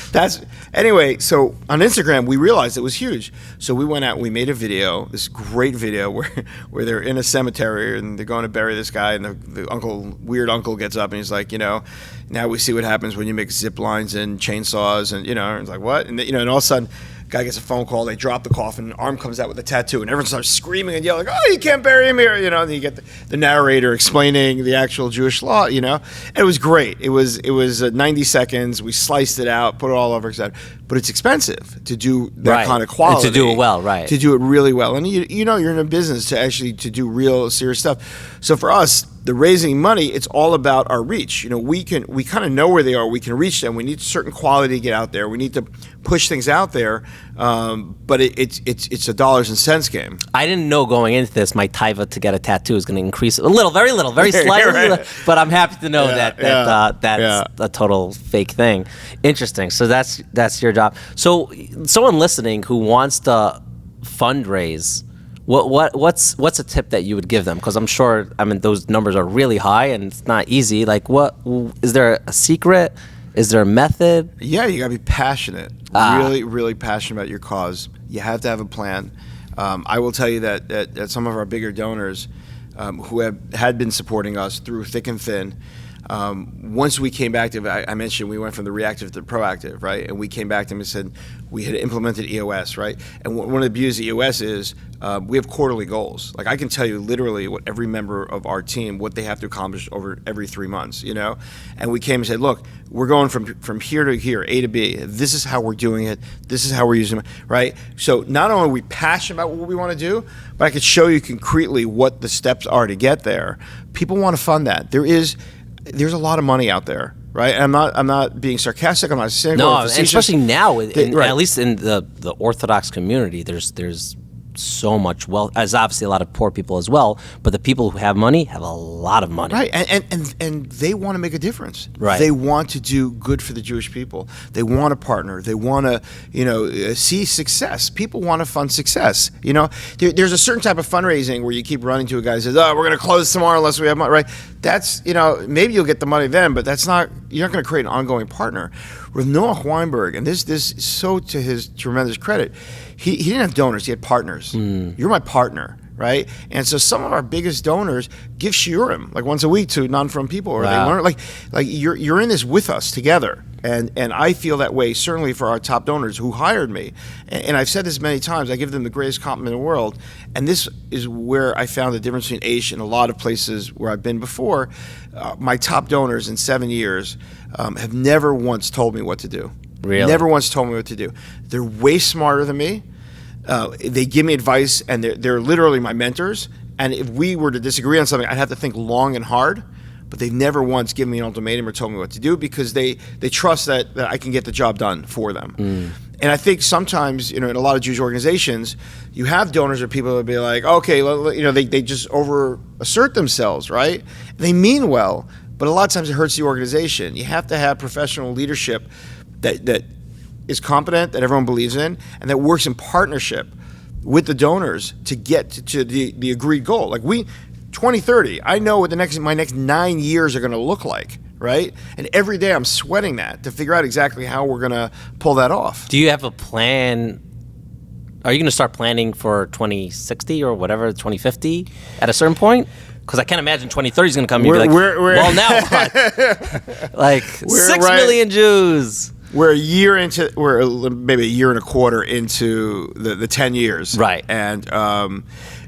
Anyway, so on Instagram, we realized it was huge. So we went out and we made a video, this great video where they're in a cemetery and they're going to bury this guy, and the weird uncle gets up and he's like, now we see what happens when you make zip lines and chainsaws, and, it's like, what? And, and all of a sudden, guy gets a phone call, they drop the coffin, arm comes out with a tattoo, and everyone starts screaming and yelling, oh, you can't bury him here, and you get the narrator explaining the actual Jewish law, and it was great. It was 90 seconds, we sliced it out, put it all over, etc. But it's expensive to do that kind of quality. And to do it well, right. To do it really well. And you're in a business to do real serious stuff. So for us, the raising money, it's all about our reach. We kind of know where they are. We can reach them. We need certain quality to get out there. We need to push things out there. But it's a dollars and cents game. I didn't know going into this my taiva to get a tattoo is going to increase a little, very slightly. Right. But I'm happy to know that's a total fake thing. Interesting. So that's your job. So someone listening who wants to fundraise, what's a tip that you would give them? Because I'm sure, those numbers are really high and it's not easy. What is there a secret? Is there a method? Yeah, you gotta be passionate. Really, really passionate about your cause. You have to have a plan. I will tell you that some of our bigger donors who had been supporting us through thick and thin, once we came back to, I mentioned we went from the reactive to the proactive, right? And we came back to them and said we had implemented EOS, right? And one of the beauties of EOS is we have quarterly goals. I can tell you literally what every member of our team, what they have to accomplish over every 3 months, And we came and said, look, we're going from here to here, A to B. This is how we're doing it. This is how we're using it, right? So not only are we passionate about what we want to do, but I could show you concretely what the steps are to get there. People want to fund that. There's a lot of money out there, right? And I'm not being sarcastic. I'm not saying and especially now, at least in the Orthodox community, there's so much wealth. There's obviously a lot of poor people as well, but the people who have money have a lot of money. Right, and they want to make a difference. Right. They want to do good for the Jewish people. They want to partner. They want to, see success. People want to fund success. There's a certain type of fundraising where you keep running to a guy who says, "Oh, we're going to close tomorrow unless we have money." Right? That's, maybe you'll get the money then, but that's not. You're not going to create an ongoing partner. With Noah Weinberg, and this so to his tremendous credit, he didn't have donors. He had partners. You're my partner. Right, and so some of our biggest donors give shiurim like once a week to non-from people, or they learn like you're in this with us together, and I feel that way certainly for our top donors who hired me, and I've said this many times. I give them the greatest compliment in the world, and this is where I found the difference between Aish and a lot of places where I've been before. My top donors in 7 years have never once told me what to do. Really, never once told me what to do. They're way smarter than me. They give me advice, and they're literally my mentors. And if we were to disagree on something, I'd have to think long and hard. But they've never once given me an ultimatum or told me what to do, because they trust that I can get the job done for them. And I think sometimes, in a lot of Jewish organizations, you have donors or people that would be like, okay, they just over assert themselves, right? They mean well, but a lot of times it hurts the organization. You have to have professional leadership that is competent, that everyone believes in, and that works in partnership with the donors to get to the agreed goal. Like 2030, I know what my next 9 years are going to look like, right? And every day I'm sweating that to figure out exactly how we're going to pull that off. Do you have a plan? Are you going to start planning for 2060 or whatever, 2050 at a certain point? Because I can't imagine 2030 is going to come and be like, well, now what? Like 6 million Jews. We're maybe a year and a quarter into the 10 years, right? And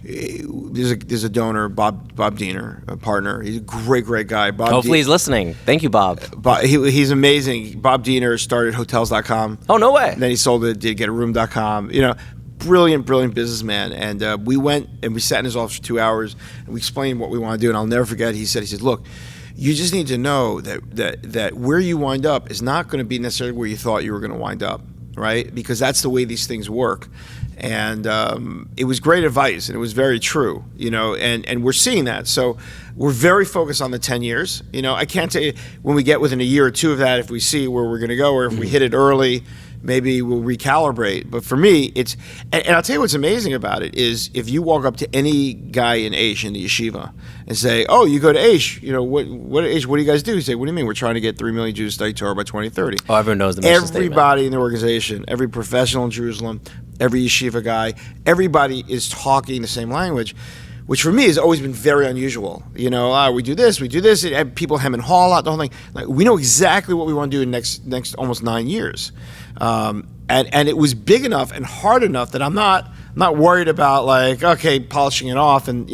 there's a donor, Bob Diener, a partner. He's a great guy. Hopefully he's listening. Thank you, Bob. He's amazing. Bob Diener started Hotels.com. Oh, no way. And then he sold it, did GetAroom.com. Brilliant businessman. And we went and we sat in his office for 2 hours and we explained what we want to do. And I'll never forget. He said, look, you just need to know that where you wind up is not going to be necessarily where you thought you were going to wind up, right? Because that's the way these things work. And it was great advice, and it was very true, and we're seeing that. So we're very focused on the 10 years. I can't tell you when we get within a year or two of that, if we see where we're going to go, or if we hit it early, maybe we'll recalibrate. But for me, and I'll tell you what's amazing about it is if you walk up to any guy in Aish, in the yeshiva, and say, "Oh, you go to Aish, what Aish? What do you guys do?" You say, "What do you mean? We're trying to get 3 million Jews to study Torah by 2030." Oh, everyone knows the mission Everybody statement. in the organization, every professional in Jerusalem, every yeshiva guy, everybody is talking the same language, which for me has always been very unusual. We do this, and people hem and haw a lot, the whole thing. Like, we know exactly what we want to do in next almost 9 years. And it was big enough and hard enough that I'm not worried about polishing it off and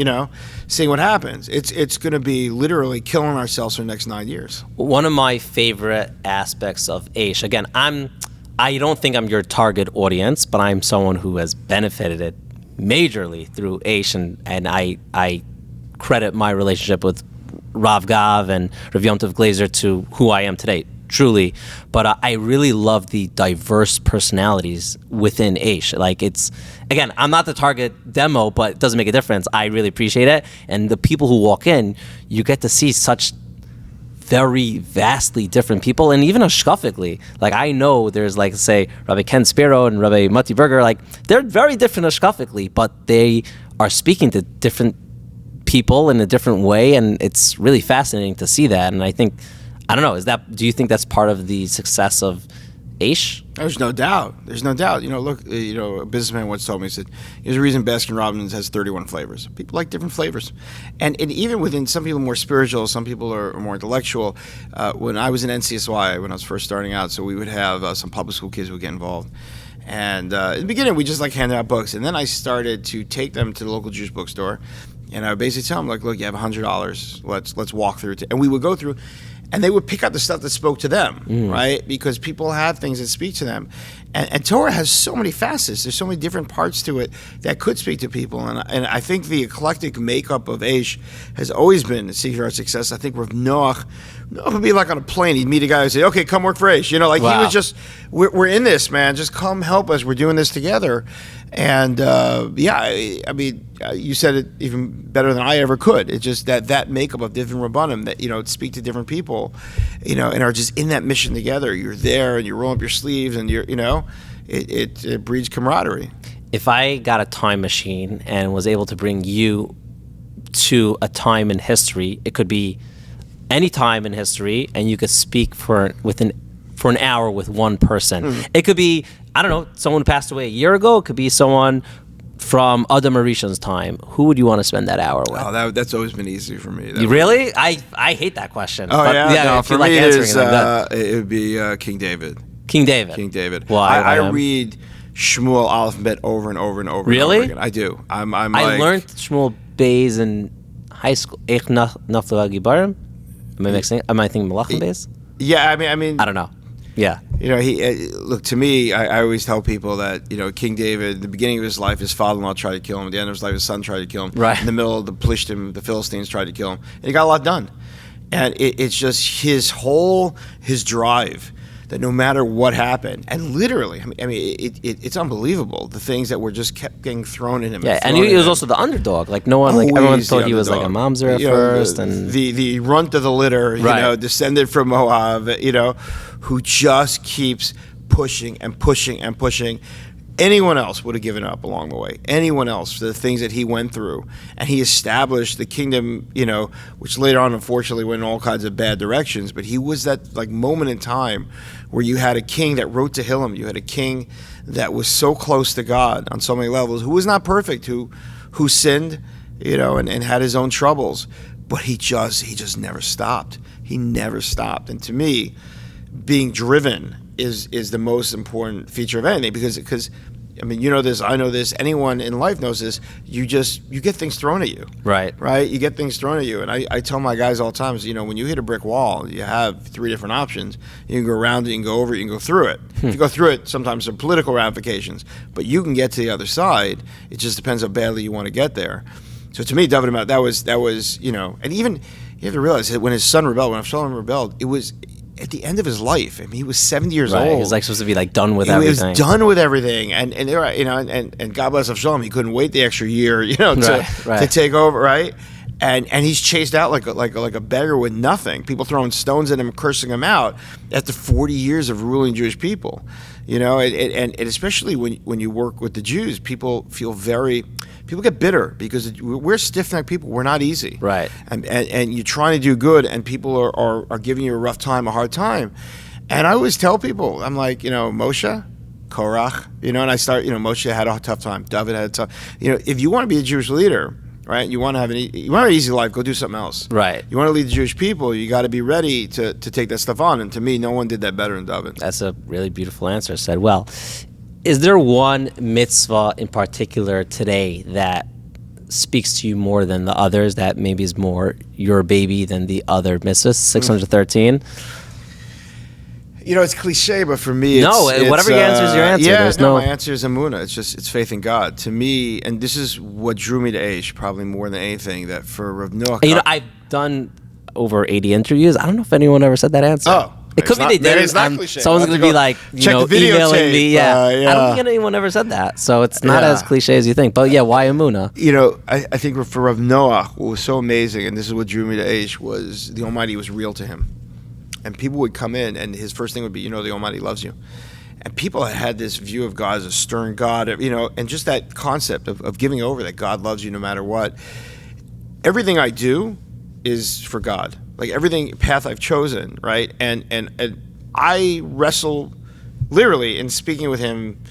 seeing what happens. It's going to be literally killing ourselves for the next 9 years. One of my favorite aspects of Aish, again, I don't think I'm your target audience, but I'm someone who has benefited majorly through Aish, and I credit my relationship with Rav Gav and Rav Yom Tov Glazer to who I am today, truly. But I really love the diverse personalities within Aish. Again, I'm not the target demo, but it doesn't make a difference. I really appreciate it. And the people who walk in, you get to see such very vastly different people, and even hashkafically. I know there's say Rabbi Ken Spiro and Rabbi Mati Berger, they're very different hashkafically, but they are speaking to different people in a different way, and it's really fascinating to see that. And I think, I don't know, do you think that's part of the success of Aish? There's no doubt. Look, a businessman once told me, he said, there's a reason Baskin-Robbins has 31 flavors. People like different flavors. And even within, some people are more spiritual, some people are more intellectual. When I was in NCSY, when I was first starting out, so we would have some public school kids who would get involved. And in the beginning, we just handed out books. And then I started to take them to the local Jewish bookstore. And I would basically tell them, look, you have $100. Let's walk through it. And we would go through. And they would pick out the stuff that spoke to them, right? Because people have things that speak to them. And Torah has so many facets. There's so many different parts to it that could speak to people. And I think the eclectic makeup of Aish has always been the secret of our success. I think with Noach would be like on a plane. He'd meet a guy who'd say, okay, come work for Aish. He was just, we're in this, man. Just come help us. We're doing this together. And you said it even better than I ever could. It's just that makeup of different Rabbanim that, speak to different people, and are just in that mission together. You're there and you roll up your sleeves and it breeds camaraderie. If I got a time machine and was able to bring you to a time in history, it could be any time in history, and you could speak for an hour with one person. It could be, I don't know, someone who passed away a year ago. It could be someone from Adam Arishan's time. Who would you want to spend that hour with? Oh, that's always been easy for me. Really? I hate that question. Oh, but yeah? No, for me, it would be King David. King David. King David. Well, I read Shmuel Aleph Bet over and over and over. Really? And over again. I do. I learned Shmuel Beis in high school. Eich Naflu Gibarim? Am I mixing? Am I thinking Malachim Beis? Yeah, I mean, I don't know. Yeah. Look, to me, I always tell people that, King David, the beginning of his life, his father-in-law tried to kill him. At the end of his life, his son tried to kill him. Right. In the middle of the Plishtim, the Philistines tried to kill him. And he got a lot done. And it's just his drive that no matter what happened, and literally, it's unbelievable, the things that were just kept getting thrown in him. Yeah, and he was also the underdog. Like, no one, everyone thought he was like a mamzer at first. The runt of the litter, descended from Moab, who just keeps pushing and pushing and pushing. Anyone else would have given up along the way. Anyone else, the things that he went through. And he established the kingdom, which later on, unfortunately, went in all kinds of bad directions. But he was that moment in time where you had a king that wrote Tehillim. You had a king that was so close to God on so many levels, who was not perfect, who sinned, and had his own troubles. But he just never stopped. He never stopped. And to me, being driven is the most important feature of anything, because you know this, I know this, anyone in life knows this. You get things thrown at you. Right. You get things thrown at you. And I tell my guys all the time, when you hit a brick wall, you have three different options. You can go around it, you can go over it, you can go through it. If you go through it, sometimes there are political ramifications, but you can get to the other side. It just depends how badly you want to get there. So to me, David, that was and even you have to realize that when his son rebelled, when Avshalom rebelled, it was at the end of his life. He was 70 years old. He was supposed to be done with everything. He was done with everything, and and God bless Avshalom, he couldn't wait the extra year, to take over, right? And he's chased out like a beggar with nothing. People throwing stones at him, cursing him out after 40 years of ruling Jewish people. And especially when you work with the Jews, people get bitter because we're stiff-necked people. We're not easy. Right. And you're trying to do good, and people are giving you a rough time, a hard time. And I always tell people, I'm like, Moshe, Korach, and I start, Moshe had a tough time. David had a tough, if you want to be a Jewish leader, right? You want to have an easy life, go do something else. Right. You want to lead the Jewish people, you got to be ready to take that stuff on. And to me, no one did that better than David. That's a really beautiful answer. Said well. Is there one mitzvah in particular today that speaks to you more than the others, that maybe is more your baby than the other mitzvahs? 613? It's cliche, but for me, whatever your answer is your answer. Yeah, my answer is Emunah. It's faith in God. To me, and this is what drew me to Aish, probably more than anything, that for Rav Noach... I've done over 80 interviews. I don't know if anyone ever said that answer. Oh. It could be they did. It's not cliche. Someone's going to be emailing me. Yeah. I don't think anyone ever said that. So it's not as cliche as you think. But why Emunah? I think for Rav Noach, what was so amazing, and this is what drew me to Aish, was the Almighty was real to him. And people would come in, and his first thing would be, the Almighty loves you. And people had this view of God as a stern God, and just that concept of giving over, that God loves you no matter what. Everything I do is for God. Like everything path I've chosen, right? And I wrestle literally in speaking with him.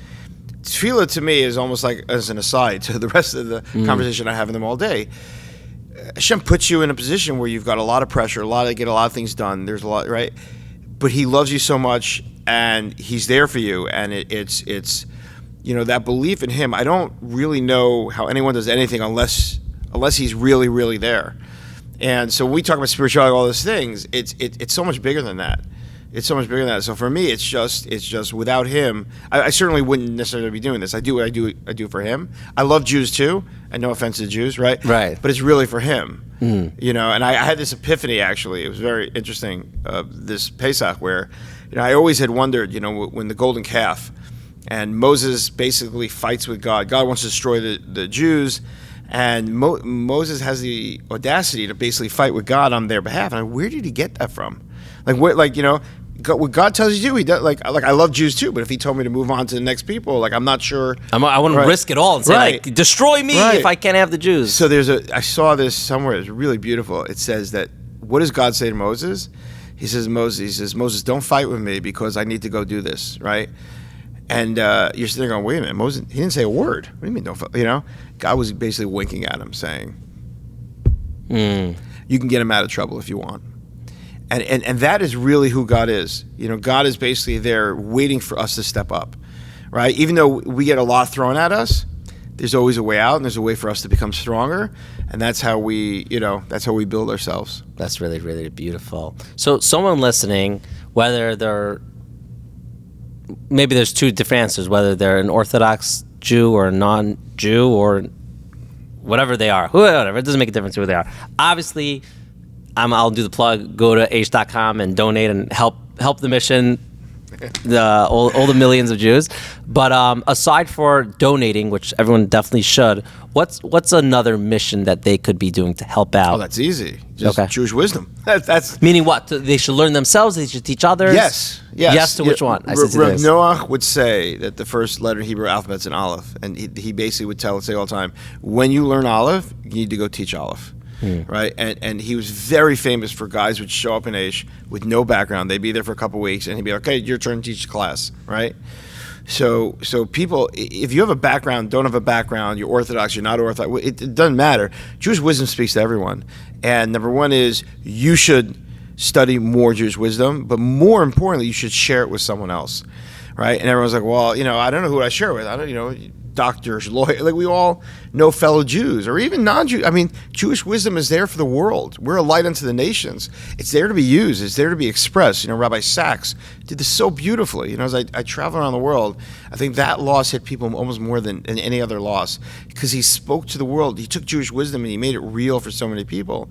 Tefillah to me is almost like as an aside to the rest of the conversation I have with him all day. Hashem puts you in a position where you've got a lot of pressure, get a lot of things done. There's a lot, right? But he loves you so much, and he's there for you, and it's that belief in him. I don't really know how anyone does anything unless he's really, really there. And so when we talk about spirituality, all those things, it's so much bigger than that. It's so much bigger than that. So for me, it's just without him, I certainly wouldn't necessarily be doing this. I do what I do for him. I love Jews too, and no offense to Jews, right? Right. But it's really for him, you know. And I had this epiphany actually. It was very interesting this Pesach where, you know, I always had wondered, you know, when the golden calf, and Moses basically fights with God. God wants to destroy the Jews. And Moses has the audacity to basically fight with God on their behalf. And where did he get that from? Like, what, like, you know, what God tells you to do, he does. Like I love Jews too, but if he told me to move on to the next people, like, I'm not sure. I wouldn't risk it all and say, like, destroy me if I can't have the Jews. So I saw this somewhere. It's really beautiful. It says that, what does God say to Moses? He says, Moses, don't fight with me because I need to go do this, right? And you're sitting there going, wait a minute, Moses, he didn't say a word. What do you mean, don't fight? You know, God was basically winking at him, saying, you can get him out of trouble if you want. And that is really who God is. You know, God is basically there waiting for us to step up, right? Even though we get a lot thrown at us, there's always a way out, and there's a way for us to become stronger, and that's how we build ourselves. That's really, really beautiful. So someone listening, whether maybe there's two different answers, whether they're an Orthodox Jew or a non-Jew or whatever they are, whatever, it doesn't make a difference who they are. Obviously, I'll do the plug. Go to Aish.com and donate and help the mission, all the millions of Jews. But aside for donating, which everyone definitely should, what's another mission that they could be doing to help out? Oh, that's easy. Just Jewish wisdom. That's meaning what? They should learn themselves. They should teach others. Yes to which one? Rav Noach would say that the first letter in Hebrew alphabet's an Aleph, and he basically would say all the time, when you learn Aleph, you need to go teach Aleph. Right, and he was very famous for guys who would show up in Aish with no background. They'd be there for a couple of weeks, and he'd be like, okay, your turn to teach the class, right? So people, if you have a background, don't have a background, you're Orthodox, you're not Orthodox, it doesn't matter. Jewish wisdom speaks to everyone. And number one is you should study more Jewish wisdom, but more importantly, you should share it with someone else, right? And everyone's like, well, you know, I don't know who I share it with. I don't, you know, doctors, lawyers, like we all know fellow Jews or even non-Jews. I mean, Jewish wisdom is there for the world. We're a light unto the nations. It's there to be used. It's there to be expressed. You know, Rabbi Sachs did this so beautifully. You know, as I travel around the world, I think that loss hit people almost more than any other loss because he spoke to the world. He took Jewish wisdom and he made it real for so many people.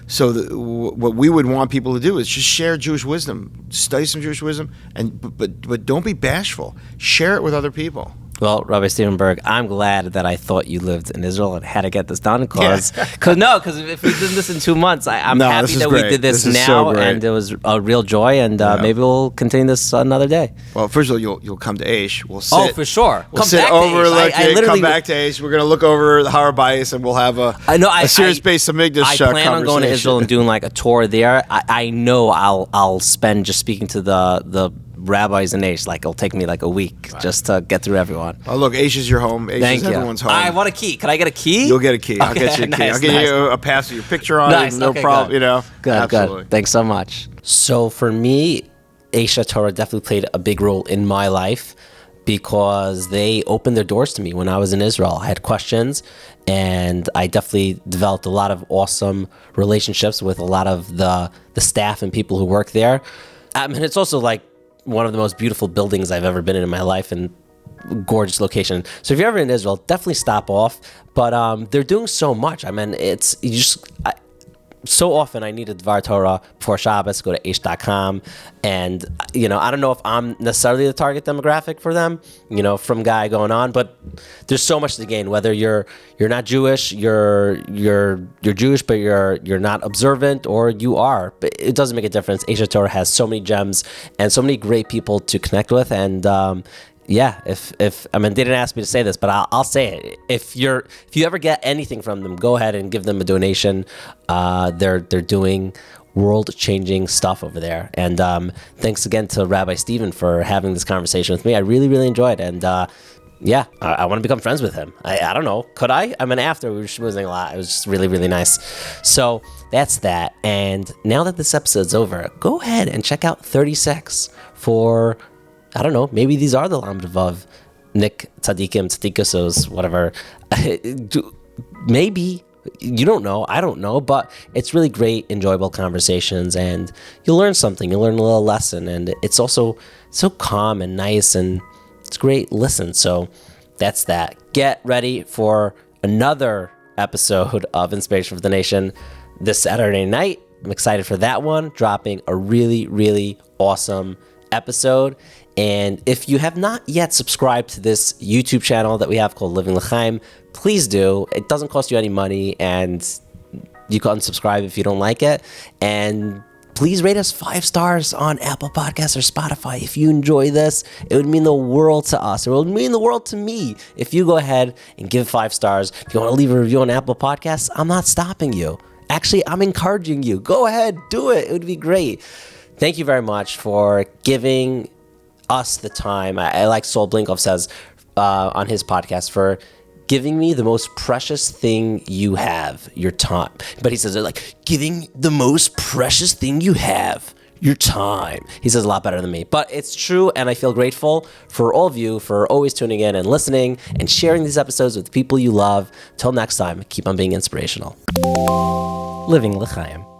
So what we would want people to do is just share Jewish wisdom, study some Jewish wisdom, but don't be bashful. Share it with other people. Well, Rabbi Steven Burg, I'm glad that I thought you lived in Israel and had to get this done because if we did this in 2 months, I'm happy that we did this now, and it was a real joy, and maybe we'll continue this another day. Well, first of all, you'll come to Aish. We'll sit. Oh, for sure. We'll sit overlooking. Come back to Aish. We're going to look over the Har Bayis, and we'll have a serious base of Migdash conversation. I plan on going to Israel and doing like a tour there. I know I'll spend just speaking to the rabbis in Aish, like it'll take me like a week just to get through everyone. Oh, look, Aish is your home. Aish is everyone's home. I want a key. Can I get a key? You'll get a key. I'll get you a key. I'll get you a pass with your picture on it. No problem. Good. You know, Good. Thanks so much. So for me, Aish Torah definitely played a big role in my life because they opened their doors to me when I was in Israel. I had questions, and I definitely developed a lot of awesome relationships with a lot of the staff and people who work there. I mean, it's also like one of the most beautiful buildings I've ever been in my life, and gorgeous location. So if you're ever in Israel, definitely stop off. But they're doing so much. I mean, so often I need a Dvar Torah before Shabbos, go to Aish.com. And, you know, I don't know if I'm necessarily the target demographic for them, you know, from guy going on, but there's so much to gain. Whether you're not Jewish, you're Jewish, but you're not observant, or you are. But it doesn't make a difference. Aish Torah has so many gems and so many great people to connect with. And if I mean, they didn't ask me to say this, but I'll say it. If you ever get anything from them, go ahead and give them a donation. They're doing world-changing stuff over there. And thanks again to Rabbi Steven for having this conversation with me. I really, really enjoyed it. And I want to become friends with him. I don't know. Could I? I mean, after we were schmoozing a lot, it was just really, really nice. So that's that. And now that this episode's over, go ahead and check out 36 for, I don't know, maybe these are the Lamdavav, Nick Tzadikim, Tzadikusos, whatever. Maybe You don't know. I don't know. But it's really great, enjoyable conversations. And you'll learn something. You'll learn a little lesson. And it's also so calm and nice. And it's great listen. So that's that. Get ready for another episode of Inspiration for the Nation this Saturday night. I'm excited for that one, dropping a really, really awesome episode. And if you have not yet subscribed to this YouTube channel that we have called Living Lchaim, please do. It doesn't cost you any money, and you can unsubscribe if you don't like it. And please rate us 5 stars on Apple Podcasts or Spotify. If you enjoy this, it would mean the world to us. It would mean the world to me if you go ahead and give 5 stars. If you want to leave a review on Apple Podcasts, I'm not stopping you. Actually, I'm encouraging you. Go ahead, do it. It would be great. Thank you very much for giving us the time. I like Saul Blinkov says on his podcast, for giving me the most precious thing you have, your time. But he says it like, giving the most precious thing you have, your time. He says a lot better than me. But it's true, and I feel grateful for all of you for always tuning in and listening and sharing these episodes with people you love. Till next time, keep on being inspirational. Living L'chaim.